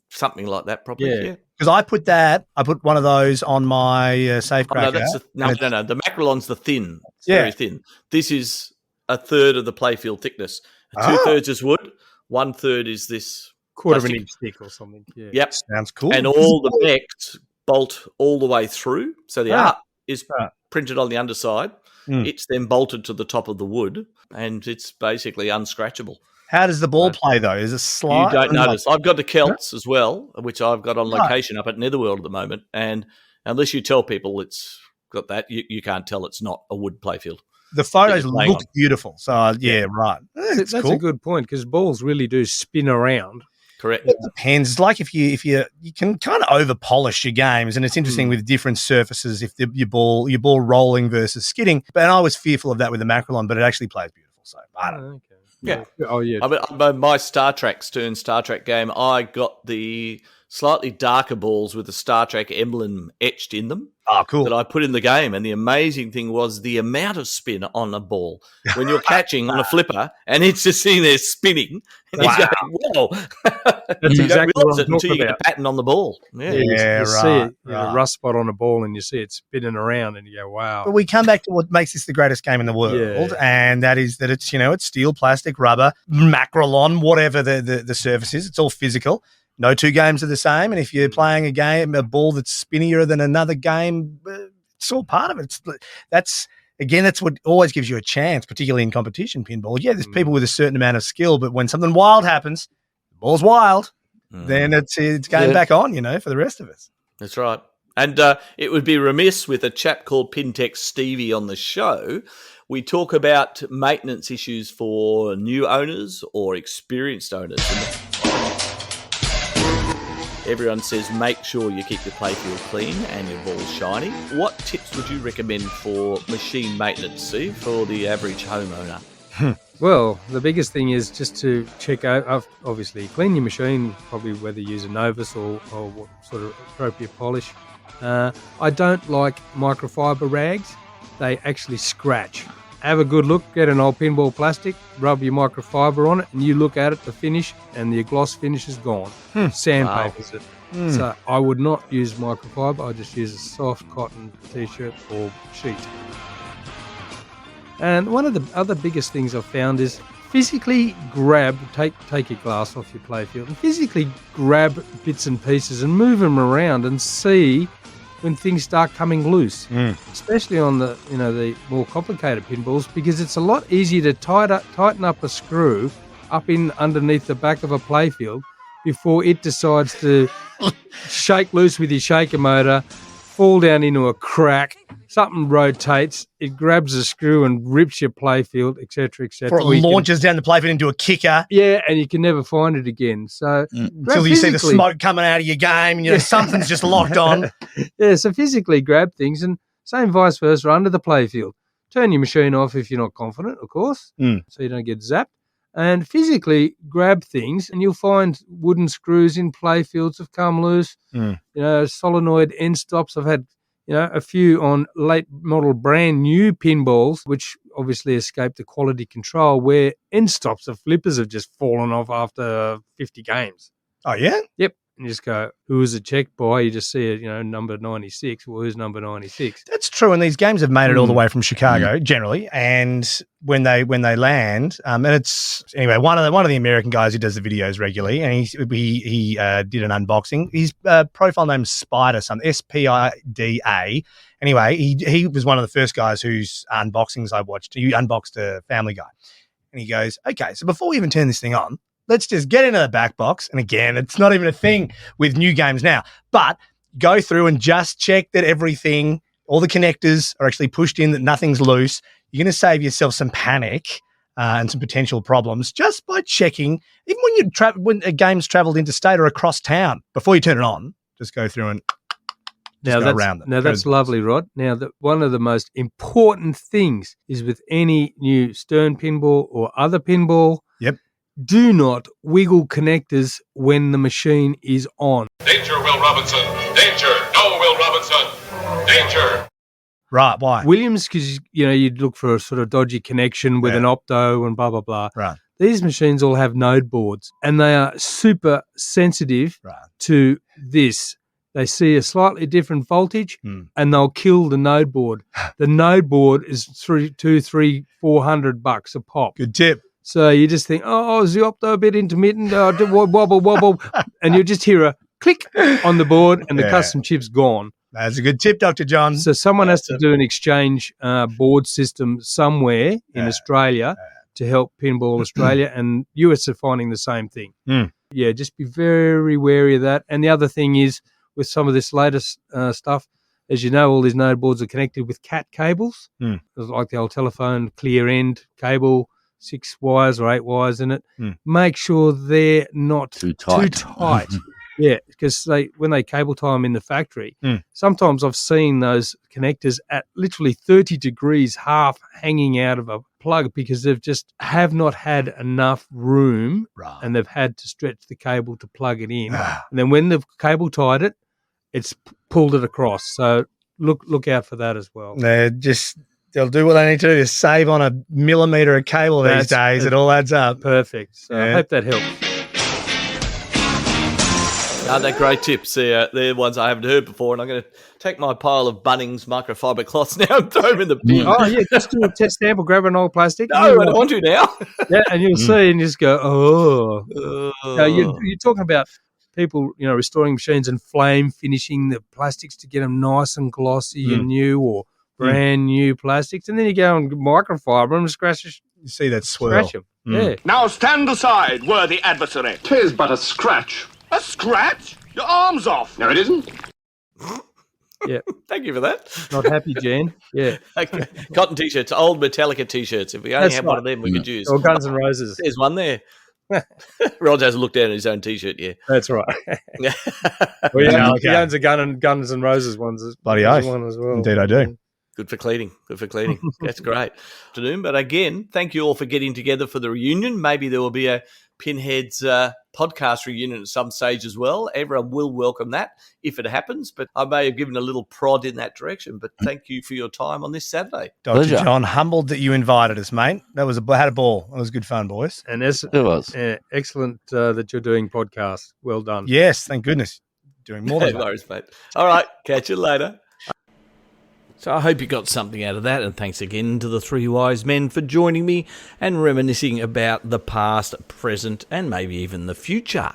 Something like that, probably, yeah. Because I put one of those on my safecracker. No, the Macrolon's the thin. It's very thin. This is a third of the playfield thickness. 2/3 is wood, 1/3 is this quarter of an inch thick or something. Yeah. Yep. Sounds cool. And all the mechs bolt all the way through. So the art is printed on the underside. It's then bolted to the top of the wood, and it's basically unscratchable. How does the ball play, though? Is it slide? You don't notice. I've got the Celts as well, which I've got on location up at Netherworld at the moment. And unless you tell people it's got that, you can't tell it's not a wood playfield. The photos look beautiful. So, right. That's cool. A good point because balls really do spin around. Correct. It depends. It's like if you can kind of over polish your games, and it's interesting with different surfaces. If your ball rolling versus skidding, but I was fearful of that with the Macrolon, but it actually plays beautiful. So I don't know. Okay. Yeah. Oh yeah. My Star Trek game, I got the slightly darker balls with the Star Trek emblem etched in them. Oh, cool. That I put in the game. And the amazing thing was the amount of spin on a ball when you're catching on a flipper and it's just sitting there spinning. And he's going, whoa. That's you exactly don't realize it what I'm until you get about. a pattern on the ball. Yeah, you right. see it, a rust spot on a ball and you see it spinning around and you go, wow. But we come back to what makes this the greatest game in the world, and that is that it's it's steel, plastic, rubber, Macrolon, whatever the surface is. It's all physical. No two games are the same, and if you're playing a ball that's spinnier than another game, it's all part of it. That's what always gives you a chance, particularly in competition pinball. Yeah, there's people with a certain amount of skill, but when something wild happens, the ball's wild, then it's going back on, for the rest of us. That's right. And it would be remiss with a chap called Pintech Stevie on the show. We talk about maintenance issues for new owners or experienced owners. Everyone says make sure you keep your playfield clean and your balls shiny. What tips would you recommend for machine maintenance, Steve, for the average homeowner? Well, the biggest thing is just to check out, obviously, clean your machine, probably whether you use a Novus or what sort of appropriate polish. I don't like microfiber rags. They actually scratch. Have a good look, get an old pinball plastic, rub your microfiber on it, and you look at it, the finish, and the gloss finish is gone. Sandpapers it. So I would not use microfiber. I just use a soft cotton T-shirt or sheet. And one of the other biggest things I've found is physically take your glass off your playfield and physically grab bits and pieces and move them around and see when things start coming loose, especially on the more complicated pinballs, because it's a lot easier to tighten up a screw up in underneath the back of a playfield before it decides to shake loose with your shaker motor, fall down into a crack, something rotates, it grabs a screw and rips your playfield, etc., etc. Or it launches down the playfield into a kicker. Yeah, and you can never find it again. So until you see the smoke coming out of your game and something's just locked on. Yeah, so physically grab things, and same vice versa under the playfield. Turn your machine off if you're not confident, of course, so you don't get zapped. And physically grab things, and you'll find wooden screws in playfields have come loose. Solenoid end stops. I've had a few on late model brand new pinballs, which obviously escaped the quality control, where end stops of flippers have just fallen off after 50 games. Oh, yeah? Yep. And you just go, who was it checked by? You just see it, number 96. Well, who's number 96? That's true. And these games have made it all the way from Chicago, generally. And when they land, and it's anyway, one of the American guys who does the videos regularly, and he did an unboxing. His profile name's Spida, something Spida. Anyway, he was one of the first guys whose unboxings I watched. He unboxed a Family Guy, and he goes, "Okay, so before we even turn this thing on, let's just get into the back box." And again, it's not even a thing with new games now, but go through and just check that everything, all the connectors are actually pushed in, that nothing's loose. You're going to save yourself some panic and some potential problems just by checking, even when a game's traveled interstate or across town, before you turn it on, just go through and go around them. Now, that's lovely, Rod. Now, one of the most important things is with any new Stern pinball or other pinball, do not wiggle connectors when the machine is on. Danger, Will Robinson. Danger. No, Will Robinson. Danger. Right, why? Williams, because, you'd look for a sort of dodgy connection with an opto and blah, blah, blah. Right. These machines all have node boards, and they are super sensitive to this. They see a slightly different voltage, and they'll kill the node board. The node board is $400 a pop. Good tip. So you just think, is the opto a bit intermittent? Wobble, and you just hear a click on the board, and the custom chip's gone. That's a good tip, Dr. John. So someone has to do an exchange board system somewhere in Australia to help Pinball Australia, and US are finding the same thing. Yeah, just be very wary of that. And the other thing is, with some of this latest stuff, as you know, all these node boards are connected with CAT cables, like the old telephone clear end cable, 6 wires or 8 wires in it. Make sure they're not too tight. Yeah, because when they cable tie them in the factory, sometimes I've seen those connectors at literally 30 degrees, half hanging out of a plug, because they've just have not had enough room, and they've had to stretch the cable to plug it in. And then when they've cable tied it, it's pulled it across. So look out for that as well. They'll do what they need to do to save on a millimetre of cable these days. It all adds up. Perfect. So I hope that helps. They're great tips. They're ones I haven't heard before, and I'm going to take my pile of Bunnings microfiber cloths now and throw them in the bin. Oh, yeah, just do a test sample, grab an old plastic. No, I don't want to now. Yeah, and you'll see and just go, Now, you're talking about people, restoring machines and flame finishing the plastics to get them nice and glossy and new, or brand new plastics, and then you go and microfiber and scratch. You see that swirl. Scratch them. Yeah. Now stand aside, worthy adversary. 'Tis but a scratch. A scratch? Your arm's off. No, it isn't. Yeah. Thank you for that. Not happy, Jan. Yeah. Okay. Cotton T-shirts, old Metallica T-shirts. If we only had one of them, we could use. Or Guns N' Roses. There's one there. Rog hasn't looked down at his own T-shirt yet. That's right. Well, he owns a Guns N' Roses one as well. Indeed, I do. Good for cleaning. That's great. Afternoon, but again, thank you all for getting together for the reunion. Maybe there will be a Pinheadz podcast reunion at some stage as well. Everyone will welcome that if it happens, but I may have given a little prod in that direction. But thank you for your time on this Saturday. Dr. John, humbled that you invited us, mate. Had a ball. It was good fun, boys. And it was excellent that you're doing podcasts. Well done. Yes, thank goodness. Doing more than that. No worries, mate. All right, catch you later. So I hope you got something out of that, and thanks again to the three wise men for joining me and reminiscing about the past, present, and maybe even the future.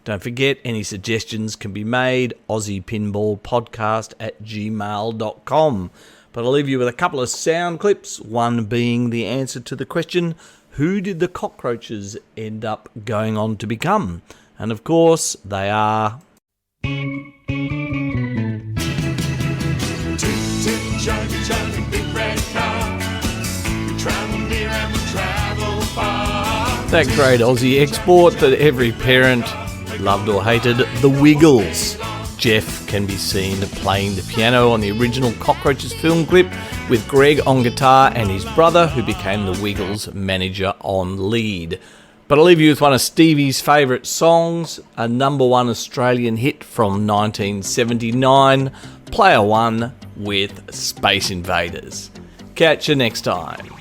Don't forget, any suggestions can be made, Aussie Pinball Podcast at gmail.com. But I'll leave you with a couple of sound clips, one being the answer to the question, who did the Cockroaches end up going on to become? And of course, they are... Chugga, chugga, big red car. We travel near and we travel far. That great Aussie export that every parent loved or hated, the Wiggles. Jeff can be seen playing the piano on the original Cockroaches film clip with Greg on guitar and his brother, who became the Wiggles manager, on lead. But I'll leave you with one of Stevie's favourite songs, a number one Australian hit from 1979, Player One with Space Invaders. Catch you next time.